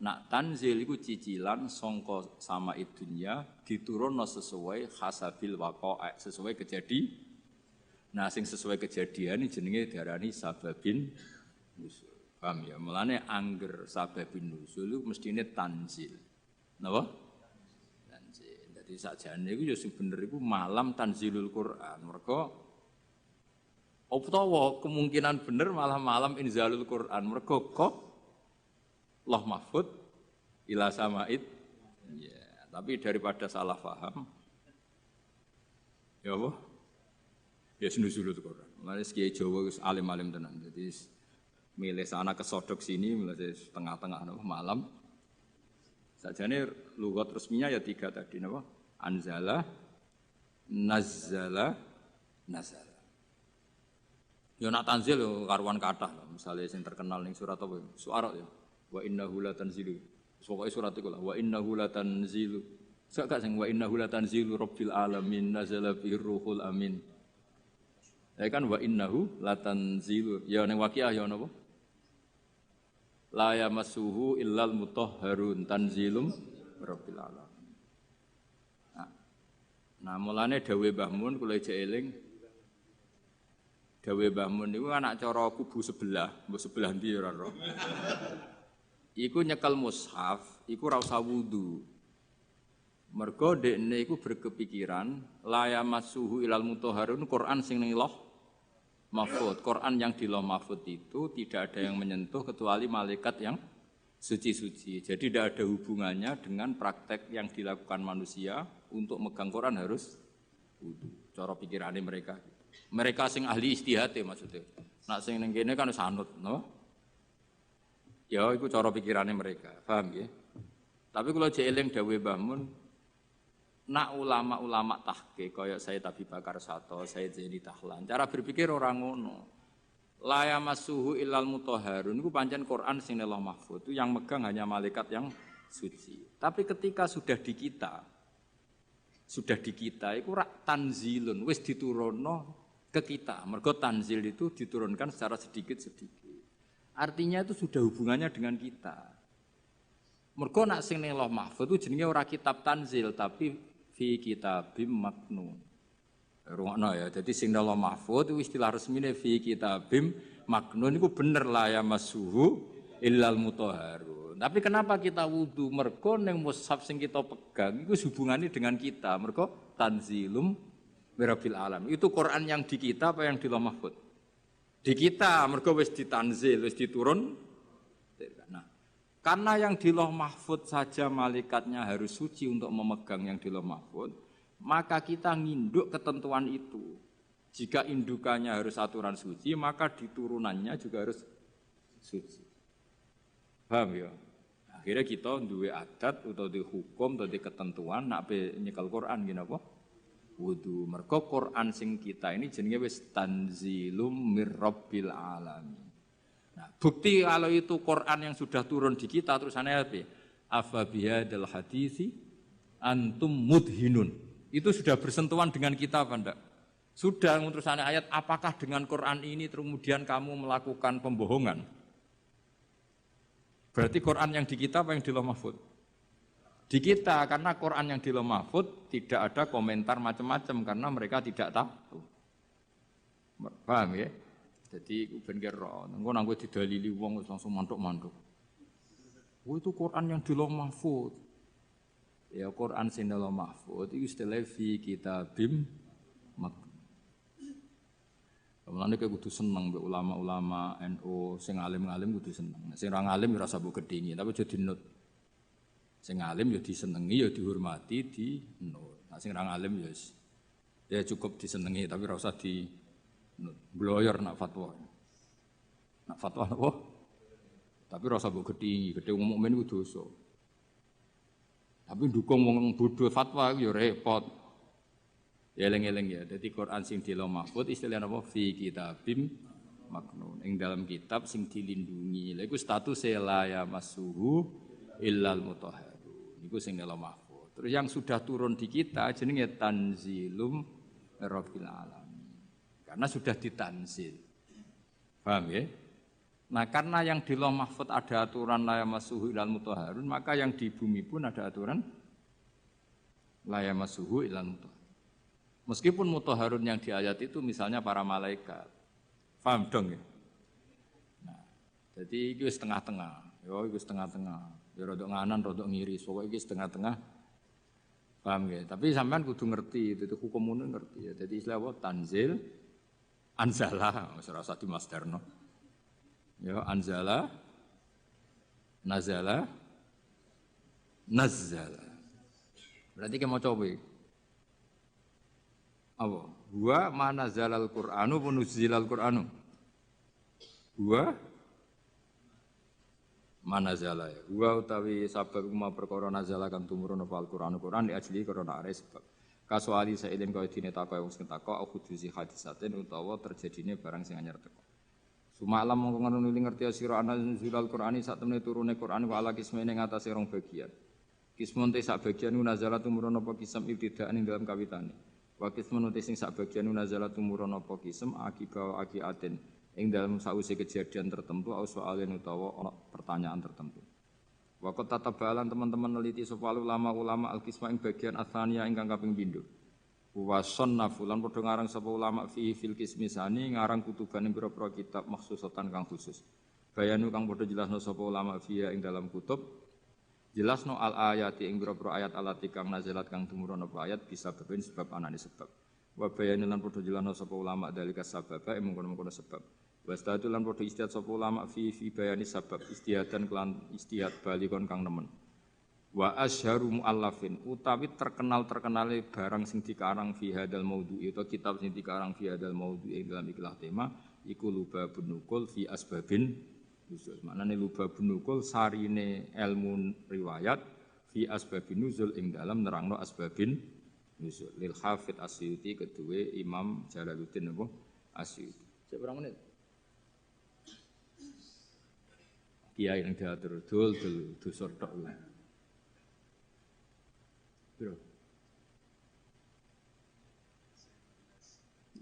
Nak tanzil iku cicilan sangka sama'id dunya diturunno sesuai hasabil waqa'a, sesuai kejadian. Nah sing sesuai kejadian ini jenenge diarani sababin nusul. Paham ya? Mulane angger sababin nusul iku mestine tanzil. Napa? Tanzil. Dadi sakjane iku ya sing bener iku malam tanzilul Quran. Mergo utawa kemungkinan bener malah malam inzalul Quran. Mergo kok Allah mahfud ila sama'id. Ya, tapi daripada salah paham ya apa? Ya nuzulul Quran. Mulane kiai Jawa wis alim-alim tenan. Jadi milih sana kesodok sini mulai tengah-tengah malam. Sajane lugat resminya ya tiga tadi napa? Anzala, nazzala, nazala. Ya nak tanzil yo karuan kathah. Misale sing terkenal ning surat apa? Suara ya. Wa innahu latanzilu. Pokoke surat iku lah wa innahu latanzilu. Sak gak sing wa innahu latanzilu rabbil alamin nazala bihi ruhul amin. Ya kan wa innahu latanzilu. Ya ning Waqiah ya napa? La yamassuhu illal mutahharun tanzilum rabbil alamin. Nah mulane dawuh Mbah Mun kula ijek eling. Dawuh Mbah Mun niku anak cara kubu sebelah, mbok sebelah ndi ora ora. Iku nyekel mushaf, iku ora usah wudu. Mergo dekne iku berkepikiran la yamassuhu illal mutahharun Quran sing ning Lauh Mahfud. Quran yang di Lauh Mahfud itu tidak ada yang menyentuh kecuali malaikat yang suci-suci. Jadi tidak ada hubungannya dengan praktek yang dilakukan manusia untuk megang Quran harus wudu. Cara pikirannya mereka. Mereka sing ahli istihad maksudnya. Nak sing ning kene kan sanut, no? Ya iku cara pikirannya mereka. Paham ya? Tapi kalau jeeling dawuh Mbah Mun nak ulama-ulama tahqiq kaya Sayyid Abi Bakar Sato, Sayyid Zaini Tahlan, cara berpikir orang ngono. La yamassuhu illal mutahharun iku pancen Quran sing Lauh Mahfuz itu yang megang hanya malaikat yang suci. Tapi ketika sudah di kita iku rak tanzilun wis diturunno ke kita. Mergo tanzil itu diturunkan secara sedikit-sedikit. Artinya itu sudah hubungannya dengan kita. Mergo nak sing ning Lauh Mahfuz itu jenenge ora kitab tanzil tapi fi kitabim maknun. Rungokno ya. Jadi sing ning Lauh Mahfuz itu istilah resmine fi kitabim maknun itu bener lah ya masuhu illal mutahharun. Tapi kenapa kita wudu? Mergo ning mushaf sing kita pegang itu hubungannya dengan kita. Mergo tanzilum mirabbil alam. Itu Quran yang di kita apa yang di Lauh Mahfuz? Di kita, mergo wis ditanzil, wis diturun. Nah, karena yang di Lauh Mahfuz saja malaikatnya harus suci untuk memegang yang di Lauh Mahfuz, maka kita nginduk ketentuan itu. Jika indukannya harus aturan suci, maka diturunannya juga harus suci. Paham ya? Akhirnya kita duwe adat atau duwe hukum atau duwe ketentuan nak be nyekel Quran gini apa? Wudu. Mergo Quran sing kita ini jenenge wis tanzilum mirabbil alamin. Nah, bukti kalau itu Quran yang sudah turun di kita terusannya apa? Afa bihadzal hadisi antum mudhinun. Itu sudah bersentuhan dengan kita apa enggak? Sudah terusannya ayat apakah dengan Quran ini kemudian kamu melakukan pembohongan? Berarti Quran yang di kita apa yang di Lauh Mahfuz? Di kita, karena Quran yang di Lauh Mahfuz tidak ada komentar macam-macam karena mereka tidak tahu. Paham ya? Jadi ben kira engko nang kowe didalili wong langsung mantuk-mantuk. Oh itu Quran yang di Lauh Mahfuz. Ya Quran sing di Lauh Mahfuz itu istilah fi kitabim maknun. Mulane kowe kudu seneng mbek ulama-ulama NU sing alim-alim kudu seneng. Sing ora alim ora usah mbok gedhingi, tapi aja dinut. Sing alim ya disenengi ya dihormati dinut. Nah sing ora alim ya cukup disenengi tapi ora usah di bloyor nak fatwa. Nak fatwa apa? Tapi ora usah mbok gedhingi, gedhe wong mukmin iku dosa. Tapi dukung wong bodho fatwa ya repot. Ya eling-eling ya. Dadi Quran sing di Lauh Mahfuz istilahnya apa? Fi kitabim maknun. Ing dalam kitab sing dilindungi. Lha iku status la ya masuhu illal mutahharun. Iku sing Lauh Mahfuz. Terus yang sudah turun di kita jenenge tanzilum rabbil alamin. Karena sudah ditanzil. Paham ya? Nah, karena yang di Lauh Mahfuz ada aturan la ya masuhu illal mutahharun, maka yang di bumi pun ada aturan la ya masuhu illal mutahharun. Meskipun mutahharun yang di ayat itu misalnya para malaikat. Paham dong ya? Nah, jadi itu setengah-tengah. Yo itu setengah-tengah. Ya rodok nganan, rodok ngiri. Pokoknya itu setengah-tengah. Paham ya? Tapi sampean kudu ngerti itu hukum umum ngerti ya. Jadi istilah apa? Tanzil anzala, ora usah dimasdarno. Ya anzala nazala nazzala. Berarti kita mau coba apa? Wa mana zalal Qur'anu wa nuzilal Qur'anu. Wa mana zala ya. Wa utawi sabab ma perkara nazala kang tumurun apa Al-Qur'anu Qur'an di ajli karena are sebab. Kasuali sailin kaya dene takok wong sing takok au khudusi hadisaten utawa terjadine barang sing anyar teko. Sumalam mongko ngono ngerti sira ana nuzulal Qur'ani sak temene turune Qur'an wa ala kismene ngatasé rong bagian. Kismun te sak bagian nazala tumurun apa kisam ibtidaan ing dalam kawitane. Wa kismun te sing sak bagian nazala tumurun apa kisam akiba akiaten ing dalam sause kejadian tertentu au soalen utawa ana pertanyaan tertentu. Wa qad tatabalan teman-teman neliti sapa ulama al-qisma ing bagian atsania ingkang kaping pindho. Wa sunnafu lan padha ngarang sapa ulama fi fil qismisani ngarang kutuban ing pira-pira kitab maksusatan kang khusus. Bayanu kang padha jelasno sapa ulama fiya ing dalam kutub jelasno al ayati ing pira-pira ayat alati kang nazalat kang tumurun apa ayat bisa beben sebab anane sebab. Wa bayanu lan padha jelasno sapa ulama dalika sababa ing mungkon-mungkon sebab. Wastatu lan padha istihad sapa ulama fi bayani sabab istihadan kelan istihad balikon kang nemen. Wa asyharu muallafin utawi terkenal-terkenale barang sing dikarang fi hadzal maudhu'i utawa kitab sing dikarang fi hadzal maudhu'i dalam ikhlas tema iku lubabun nukul fi asbabin nuzul. Maknane lubabun nukul sarine ilmu riwayat fi asbabin nuzul ing dalam nerangno asbabin nuzul. Lil Hafidz Asyuti kedue Imam Jalaluddin apa Asyuti. Seberapa menit? Kiai yang diatur dul dusur tok. Bro.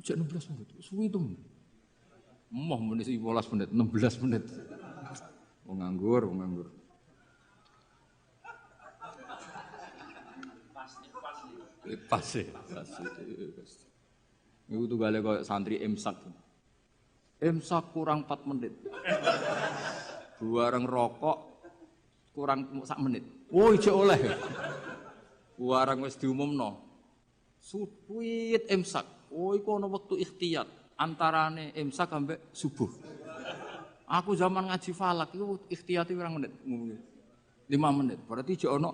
Ijek 16 menit. Suwi itu. Emoh menit 15 menit, 16 menit. Wong nganggur. Pas sih. Iku tunggale koyo santri imsak. Imsak kurang 4 menit. Bareng rokok kurang 1 menit. Oh, ijek oleh. Bareng wis diumumno. Suwit imsak. Oh, iku ana wektu ikhtiyat antarane imsak sampai subuh. Aku zaman ngaji falak iku ikhtiyate pirang menit? 5 menit. Berarti ijek ana.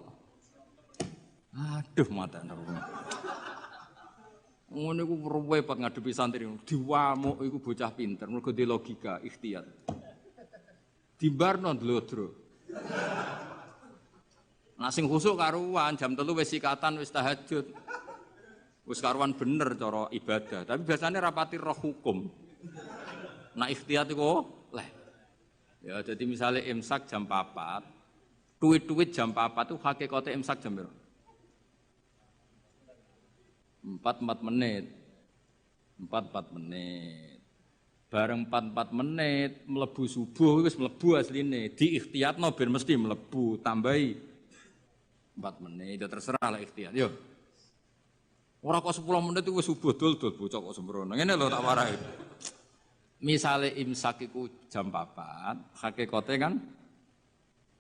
Aduh mata nang. Ngono iku repot ngadepi santri. Diwamuk iku bocah pinter, mergo di logika ikhtiyat. Dimbarno ndlodro. Nah sing khusuk karuan jam 3 wis sikatan wis tahajud. Wis karuan bener cara ibadah, tapi biasanya rapati roh hukum. Nah ikhtiyat iku leh. Ya jadi misalnya imsak jam 4, tuwit-tuwit jam 4 tuh hakikate imsak jam berapa? 4 menit. 4 menit. Bareng 4 menit mlebu subuh wis mlebu asline. Di ikhtiyatno ben mesti mlebu, tambahi 4 menit. Ya terserah lah ikhtiyat. Yo. Ora kok 10 menit wis subuh dol-dol bocah kok sembrono. Ngene lho tak warai. Misale imsak iku jam 4, hakikate kan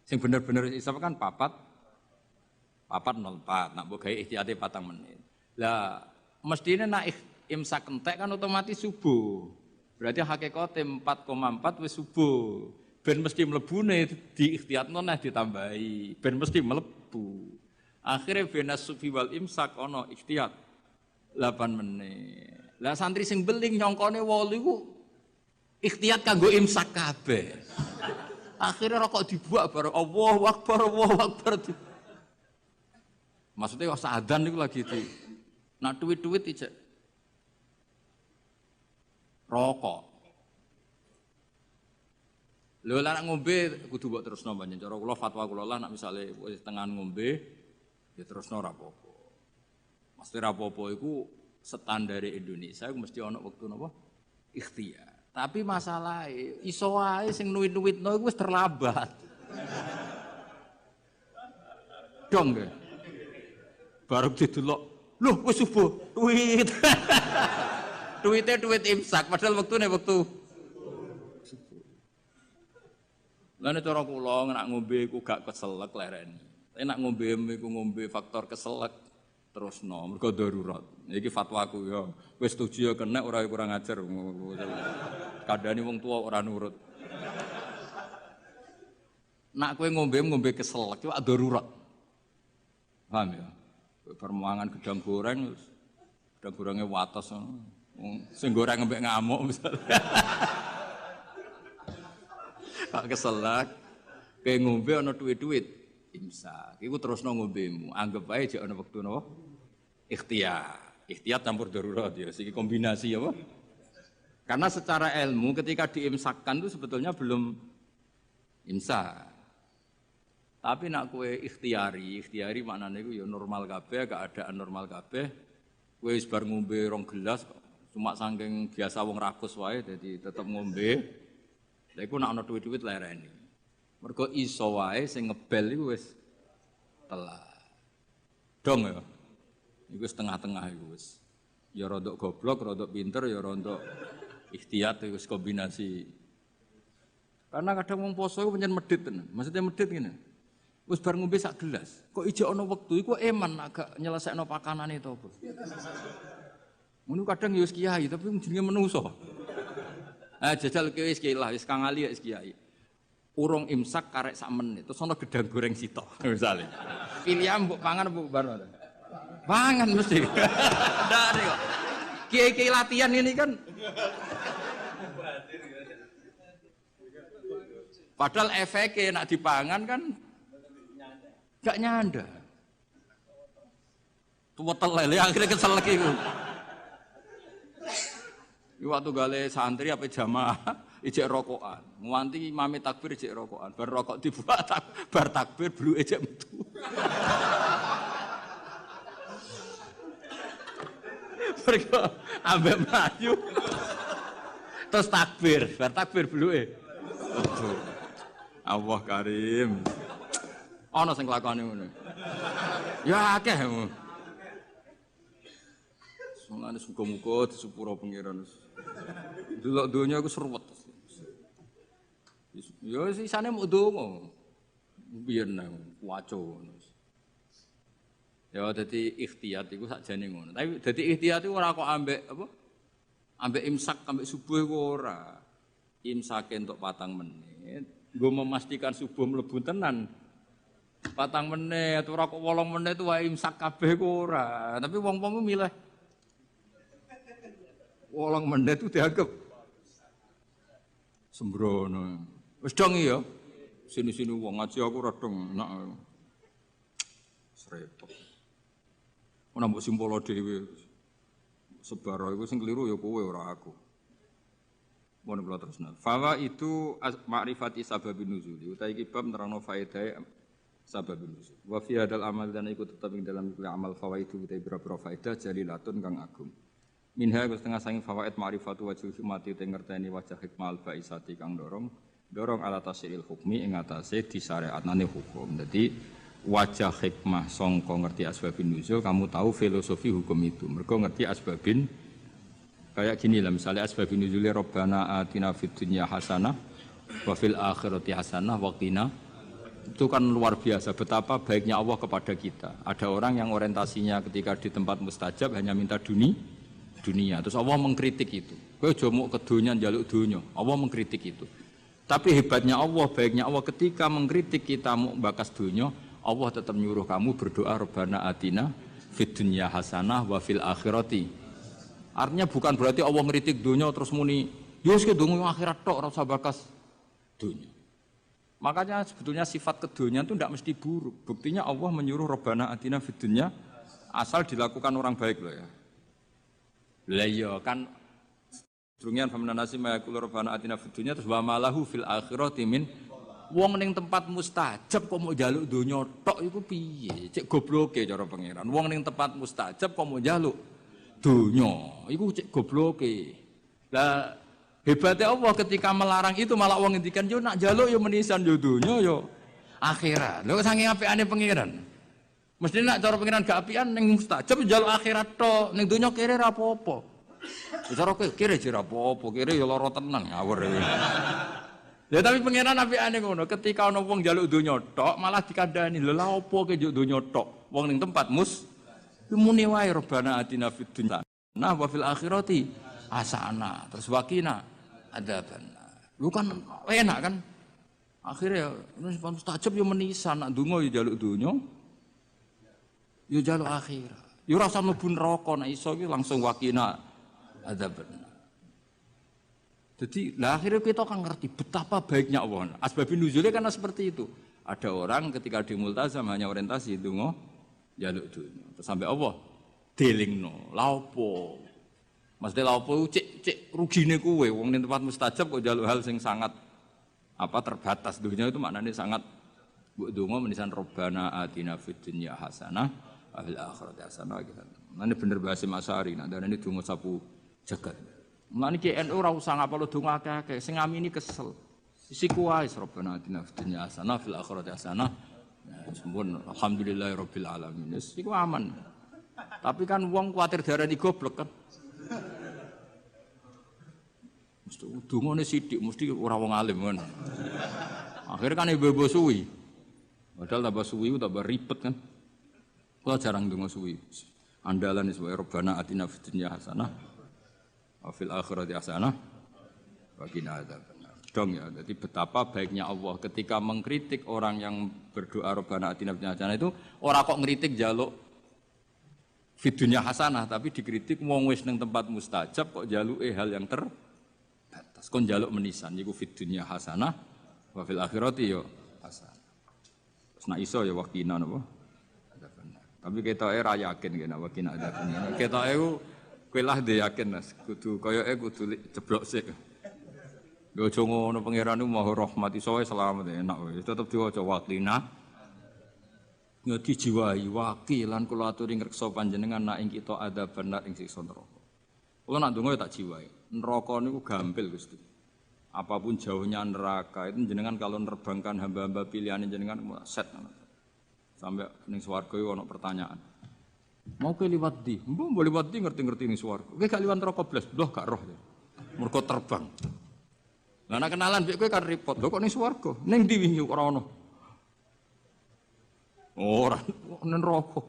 sing bener-bener isap kan 4:04. Nak mbok gawe ikhtiyate 4 menit. Lah, mestine nak imsak entek kan otomatis subuh. Berarti hakikate 4,4 wis subuh. Ben mesti mlebune di ikhtiyatno nah ditambahi. Ben mesti mlebu. Akhire benas sufi wal imsak ana ikhtiyat 8 menit. Lah santri sing beling nyongkone 8 iku ikhtiyat kanggo imsak kabeh. Akhire rokok dibuak bareng Allahu Akbar. Maksudnya wis adzan niku lagi di nah duit-duit ijek rokok. Lho lah nak ngombe kudu mbok terusno panjen cara kula fatwa kula lah nak misale wis tengah ngombe ya terusno ora apa-apa. Mesti ora apa-apa iku standare Indonesia iku mesti ana wektu napa ikhtiyar. Tapi masalahe iso wae sing nuwit-nuwitno iku wis terlambat. Dong nggih. Baru didelok loh, wis subuh, duit. Duit imsak, padahal wektune wektu subuh. Lah nek cara kula nak ngombe iku gak keselek lereni. Tapi nak ngombe iku ngombe faktor keselek terusno, mergo darurat. Iki fatwaku ya. Wis setuju ya kena ora kurang ajar. Kadane wong tua ora nurut. Nak kowe ngombe keselek iku darurat. Paham ya? Permangan gedang gorengnya wates, sing goreng ngembek ngamuk misalnya. Kak keselak, kayak ngombe ana duit imsak. Iku terusno ngombemu. Anggap ae jek ana wektu napa? Ikhtiyat campur darurat ya. Iki kombinasi apa? Karena secara ilmu ketika diimsakkan itu sebetulnya belum imsak. Tapi nak kue ikhtiyari maknane iku ya normal kabeh, keadaan normal kabeh. Kowe wis bar ngombe 2 gelas cuma saking biasa wong rakus wae dadi tetep ngombe. Lha iku nak ana duit-duit lereni. Mergo iso wae sing ngebel iku wis telat. Dong ya. Iku wis tengah-tengah iku wis. Ya rodok goblok, rodok pinter, ya rodok ikhtiyat iku wis kombinasi. Karena kadang wong poso iku pancen medhit tenan. Maksudnya medhit ngene. Wis bar ngombe sak gelas, kok ijek ana wektu iku eman agak nyelesekno pakanane to apa. Ngono kadang ya wis kiai tapi jenenge menungso. Jajal kowe wis kiai lah, wis kang ali wis kiai. Urung imsak karek sak menit, terus ana gedang goreng sitok misale. Pilihan mbok pangan mbok bar. Pangan mesti. Ndak kok. Kiai-kiai latihan ini kan. Padahal efeknya nak dipangan kan gak nyanda. Tuwetel lele akhirnya kesel lagi iku. Iku waktu gale santri apa jamaah ijek rokokan. Nganti imame takbir ijek rokokan. Bar rokok dibuat bar takbir bluke ijek metu. Mergo ambek mlayu. Terus takbir, bar takbir bluke. Allah Karim. Ana sing lakone ngono. Ya akeh. Mulane muga-muga disepuro pangeran. Delok donya iku seruwet. Ya sisane muk donga. Biyen waco ngono. Ya dadi ikhtiyat iku sakjane ngono. Tapi dadi ikhtiyat iku ora kok ambek apa? Ambek imsak ambek subuh iku ora. Imsake entuk 4 menit. Nggo memastikan subuh mlebu tenan. 4 menit ora kok 8 menit wae imsak kabeh iku ora. Tapi wong-wong milih 8 menit itu dianggap sembrono. Wis dong ya. Sini-sini wong ngaji aku radong enak. Srepot. Ora mbok simpolo dhewe. Sebar iku sing kliru ya kowe ora aku. Mun kula terusna. Fawa itu ma'rifati sababin nuzul. Utawi iki bab nerangno faedah sababin nuzul. Wa fi hadal amal dan iku tetep ing dalam amal fawaidu utawi pira-pira faedah jalilatun kang agung. Minha setengah sanging fawaid ma'rifatu wajhul hikmati te ngerteni wajah hikmah al-faisati kang dorong ala tasiril hukmi ing atase disyariatane hukum. Dadi wajah hikmah sangka ngerti asbabun nuzul kamu tahu filosofi hukum itu. Mergo ngerti asbabin kayak gini lah misalnya asbabun nuzulnya Rabbana atina fid dunya hasanah wa fil akhirati hasanah wa qina. Itu kan luar biasa betapa baiknya Allah kepada kita. Ada orang yang orientasinya ketika di tempat mustajab hanya minta dunia. Terus Allah mengkritik itu. Kowe aja muk ke donya njaluk donya. Allah mengkritik itu. Tapi hebatnya Allah, baiknya Allah ketika mengkritik kita muk bakas donya, Allah tetap nyuruh kamu berdoa Rabbana atina fid dunya hasanah wa fil akhirati. Artinya bukan berarti Allah ngritik donya terus muni, "Ya wis kedonga akhirat tok ora usah bakas donya." Makanya sebetulnya sifat kedonyan itu tidak mesti buruk. Buktinya Allah menyuruh Rabbana atina fid dunya asal dilakukan orang baik loh ya. Lah iya kan drungian famana nasi mayaqulu rabbana atina fid dunya terus wa malahu fil akhirati min wong ning tempat mustajab kok mau njaluk donya tok iku piye? Cek gobloke cara pangeran. Wong ning tempat mustajab kok mau njaluk donya iku cek gobloke. Lah hebatnya Allah ketika melarang itu malah wong ngendikan yo nak njaluk yo menisan yo donya yo akhirat. Lho saking apikane pangeran. Mesti nak cara pengiran gak apian ning mustajab njaluk akhirat tok, ning donya kere ra apa-apa. Cara kowe kere jera apa-apa, kere ya lara tenan ngawur. Ya tapi pengiran apiane ngono, ketika ana wong njaluk donya tok malah dikandani, lha lha apa ke njuk donya tok? Wong ning tempat muni wae Rabbana atina fid dunya wa fil akhirati hasanah. Terus waqina adzabannar. Lu kan enak kan? Akhirnya mustajab yo menisan nak donga yo njaluk donya. Yo jaluk akhirat. Yo ora usah mlebu neraka nek iso iki langsung wakina adzabanna. Jadi lah akhirnya kita kan ngerti betapa baiknya Allah. Asbabun nuzulnya karena seperti itu. Ada orang ketika di multazam hanya orientasi donga jaluk dunya. Terus sampai Allah delingno. Lha opo? Mesti lha opo cek rugine kowe wong ning tempat mustajab kok jaluk hal sing sangat terbatas. Dunya itu maknanya sangat mbok donga menisan Rabbana atina fid dunya hasanah ahli akhirat hasanah gitu. Ini bener bahasa Masari, nah dan ini donga sapu jagat. Mulane ki NU ora usah ngapalo donga akeh-akeh, sing ngamini kesel. Isi kuwae Rabbana atina fid dunya hasanah fil akhirati hasanah. Sampun alhamdulillahirabbil alamin. Wis iku aman. Tapi kan wong kuwatir darani goblok kan. Mesti dongane sithik mesti ora wong alim kan. Akhirnya kan ibu-ibu suwi. Padahal tambah suwi tambah ribet kan. Kalau jarang donga suwi. Andalan sebagai Rabbana atina fid dunya hasanah wa fil akhirati hasanah wa qina adzabannar. Dong ya, jadi betapa baiknya Allah ketika mengkritik orang yang berdoa Rabbana atina fid dunya hasanah itu ora kok ngritik njaluk fid dunya hasanah tapi dikritik wong wis ning tempat mustajab kok njaluke hal yang terbatas. Kon njaluk menisan iku fid dunya hasanah wa fil akhirati yo hasanah. Terus nek iso ya waqina napa? Tapi ketoke ra yakin kena wakin ada pengen. Ketoke ku kowe lah dhe yakin Mas, kudu koyoke kudu ceblok sik. Lho aja ngono pangeran ku maha rahmat iso wae selamat enak wae. Tetep diwaca waqina. Ngedi jiwahi wakilan kula aturi ngreksa panjenengan nak ing kita ada benar ing siksa neraka. Kalau nak donga tak jiwai. Neraka niku gampil Gusti. Apapun jauhnya neraka itu jenengan kalau nerbangkan hamba-hamba pilihan jenengan set. Sampai ning swarga iku ana pertanyaan. Mau ke liwat di? Mbok boleh liwat di ngerti-ngerti ning swarga. Kowe gak liwat neraka blas, loh gak roh. Mergo terbang. Lah nek kenalan mbek kowe kan repot. Lho kok ning swarga? Ning ndi wingi ora ono. Ora ning neraka.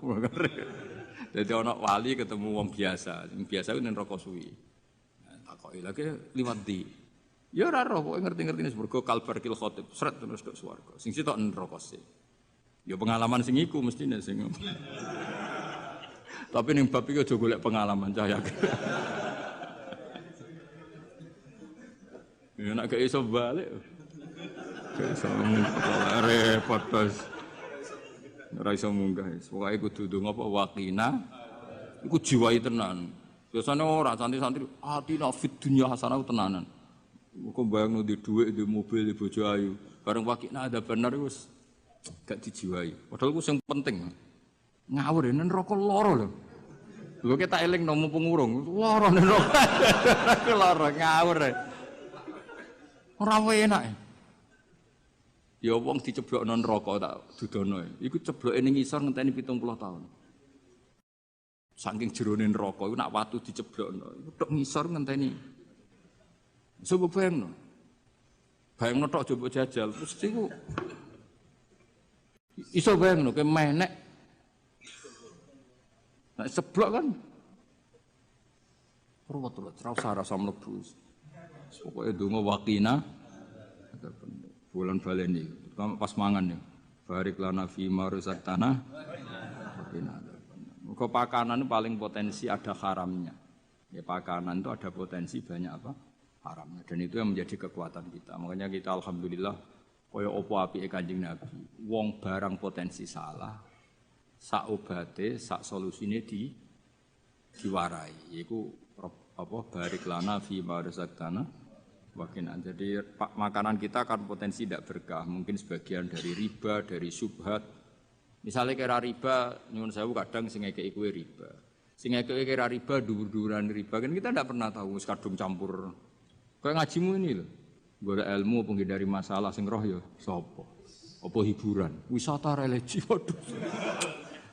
Dadi ana wali ketemu wong biasa. Sing biasa ku ning neraka suwi. Takoki lagi liwat di. Ya ora roh kok ngerti-ngerti ning swarga kalbarkil khatib. Sret terus ke swarga. Sing sitok ning neraka sih. Ya pengalaman sing iku mestine sing. Tapi ning bab iki aja golek pengalaman cah ya. Ya nek gak iso balik. Gak iso repot bos. Ora iso munggah. Pokoke kudu ndonga apa waqina. Iku jiwai tenan. Biasane ora santri-santri atina fit dunya hasanah tenanan. Kok bayangno di dhuwit, di mobil, di bojo ayu. Bareng waqina ada bener wis gak dijiwai. Padahal ku sing penting. Ngawur yen neraka lara lho. Lho kita eling nomo pengurung, lara neraka. Lara ngawur. Ora enak. Ya wong diceblokno neraka tak dudono. Iku cebloke ning ngisor ngenteni 70 tahun. Saking jerone neraka iku nak watu diceblokno, iku tok ngisor ngenteni. Coba bayangno. Bayangno tok coba jajal, terus iku iso bayangno ke menek. Nek ceblok kan. Ruwet-ruwet ora usah mlebu. Pokoke donga waqina bulan baleni pas mangan ya barik lana fi marzak tanah waqina. Kok pakanan paling potensi ada haramnya. Ya pakanan itu ada potensi banyak apa? Haramnya dan itu yang menjadi kekuatan kita. Makanya kita alhamdulillah kaya apa apike Kanjeng Nabi. Wong barang potensi salah sak obate, sak solusine diwarai. Yaiku apa barik lana fi marzaqtana wakinan. Jadi makanan kita kan potensi tidak berkah. Mungkin sebagian dari riba, dari syubhat. Misalnya kira riba, nyuwun sewu kadang sing ngekeki kuwe riba. Sing ngekeki kira riba dhuwur-dhuwuran riba kan kita tidak pernah tahu kadung campur. Kayak ngajimu ini loh. Golek ilmu penghindari masalah sing roh ya sapa? Apa hiburan? Wisata religi waduh.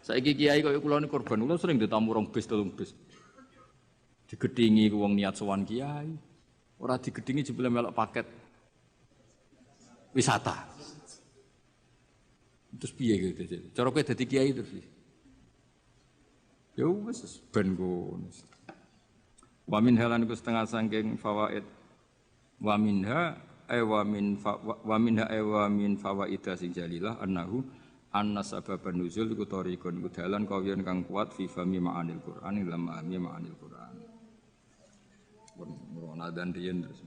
Saiki kiai kaya kula ni korban, kula sering ditamu rong bis 3 bis. Digedhingi wong niat sowan kiai. Ora digedhingi jebule melok paket wisata. Terus piye gitu. Cara kowe dadi kiai terus. Ya wis ben ngono. Wa min halan ku setengah saking fawaid. Wa minha wa min fawaida sing jalilah annahu anna sababan nuzul iku tariqun iku dalan kawiyan kang kuat fi fahmi ma'anil Qur'an lam ma'ani ma'anil Qur'an. Merona dan riyen terus.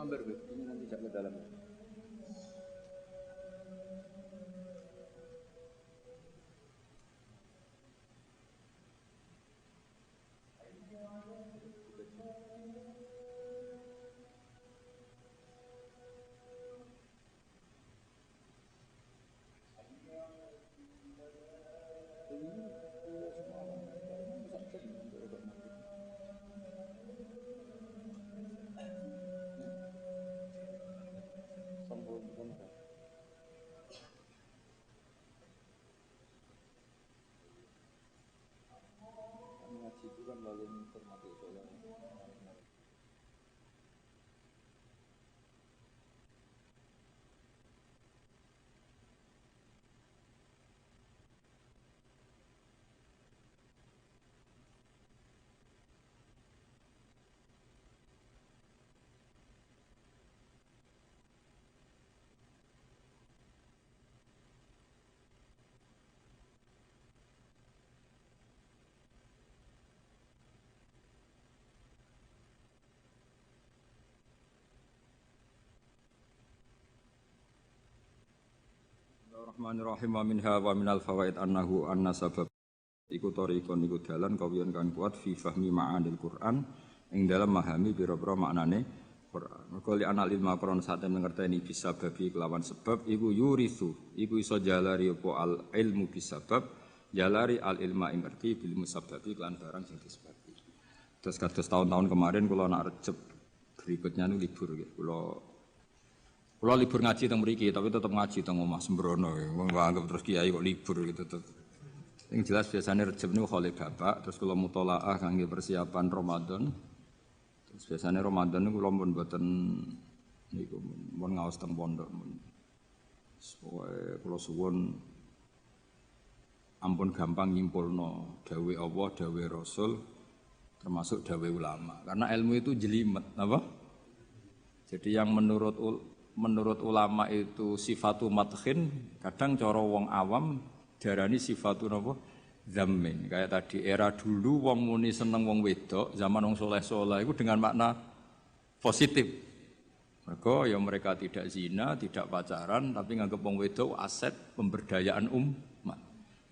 gambar gitu. Ini nanti jak ke dalam. Ngaji itu kan lalu menghormati sholat. Bismillahirrahmanirrahim. Wa minha wa minal fawaid annahu anna sabab iku tariqon iku dalan kawiyan kan kuat fi fahmi ma'anil Qur'an ing dalam memahami pira-pira maknane Qur'an. Mergo li anal ilma Qur'an sate ngerteni bisababi kelawan sebab iku yurisu iku iso jalari apa al ilmu bisabab jalari al ilma ing ngerti bil musabbabi lan barang sing disebabi. Terus kados tahun-tahun kemarin kula nak Rejeb berikutnya nu libur nggih. Kula libur ngaji teng mriki, tapi tetep ngaji teng omah sembrono. Wong anggap terus kiai kok libur gitu tetep. Yang jelas biasanya Rejab niku kholi bapak, terus kula mutolaah kangge persiapan Ramadan. Terus biasanya Ramadan niku kula pun mboten niku mun ngaos teng pondok. Pokoke kula suwun ampun gampang nyimpulno dawuh Allah, dawuh Rasul termasuk dawuh ulama. Karena ilmu itu jelimet, apa? Jadi yang menurut ulama itu sifatu madkhin, kadang cara wong awam diarani sifatu napa zammin. Kayak tadi era dulu wong muni seneng wong wedok, zaman wong soleh-soleh itu dengan makna positif. Mereka tidak zina, tidak pacaran, tapi nganggep wong wedok aset pemberdayaan umat.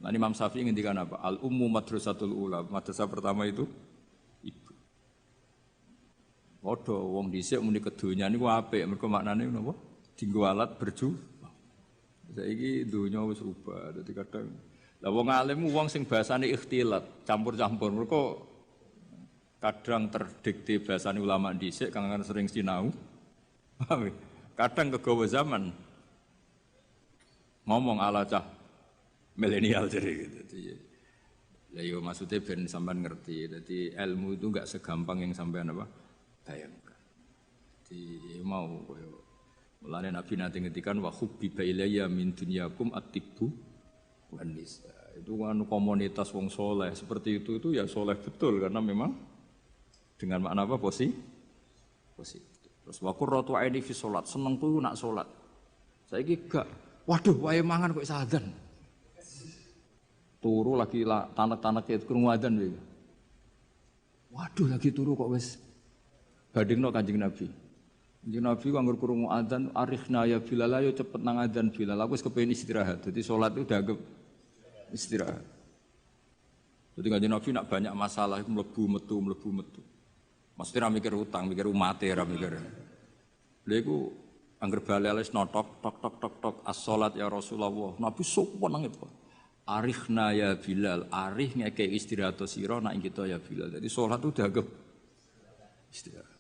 Nah, Imam Syafi'i ngendikan apa? Al ummu madrasatul ula. Madrasah pertama itu ibu. Padha wong dhisik muni kedonya niku apik, mergo maknane napa? Dienggo alat berjuang. Saiki donya wis ubah, dadi kadang lah wong alim wong sing bahasane ikhtilat, campur-campur. Mergo kadang terdikte bahasane ulama dhisik kang sering sinau. Kadang kegawa zaman ngomong ala cah milenial jadi gitu. Ya yo maksudnya ben sampean ngerti. Jadi ilmu itu enggak segampang yang sampean apa bayangkan. Jadi mau koyo mulane Nabi nanti ngendikan wa hubbiba ilayya min dunyakum at-tibbu wan nisa. Itu kan komunitas wong soleh seperti itu ya soleh betul karena memang dengan makna apa positif. Terus wa qurratu aini fi salat, seneng ku nak salat. Saiki gak, waduh wae mangan kok sadan. Turu lagi tanek-tanek itu krungu adzan iki. Waduh lagi turu kok wis bandingno Kanjeng Nabi. Kanjeng Nabi kok anggur krungu adzan arikhna ya Bilal ayo cepet nang adzan Bilal. Aku wis kepengin istirahat. Dadi salat itu dianggap istirahat. Jadi Kanjeng Nabi nak banyak masalah itu mlebu metu. Mesti ra mikir utang, mikir umate ra mikir. Lha iku angger bali wis notok tok as-salat ya Rasulullah. Nabi sopan nang itu. Arikhna ya Bilal, arih ngekei istirahat sira nak kita ya Bilal. Jadi salat itu dianggap istirahat.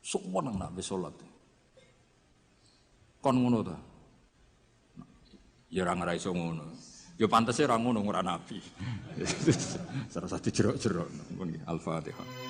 Sopan nang nak wis salat. Kon ngono ta? Ya ora ngara iso ngono. Ya pantese ora ngono ora nabi. Salah satu jerok-jerok. Al-Fatihah.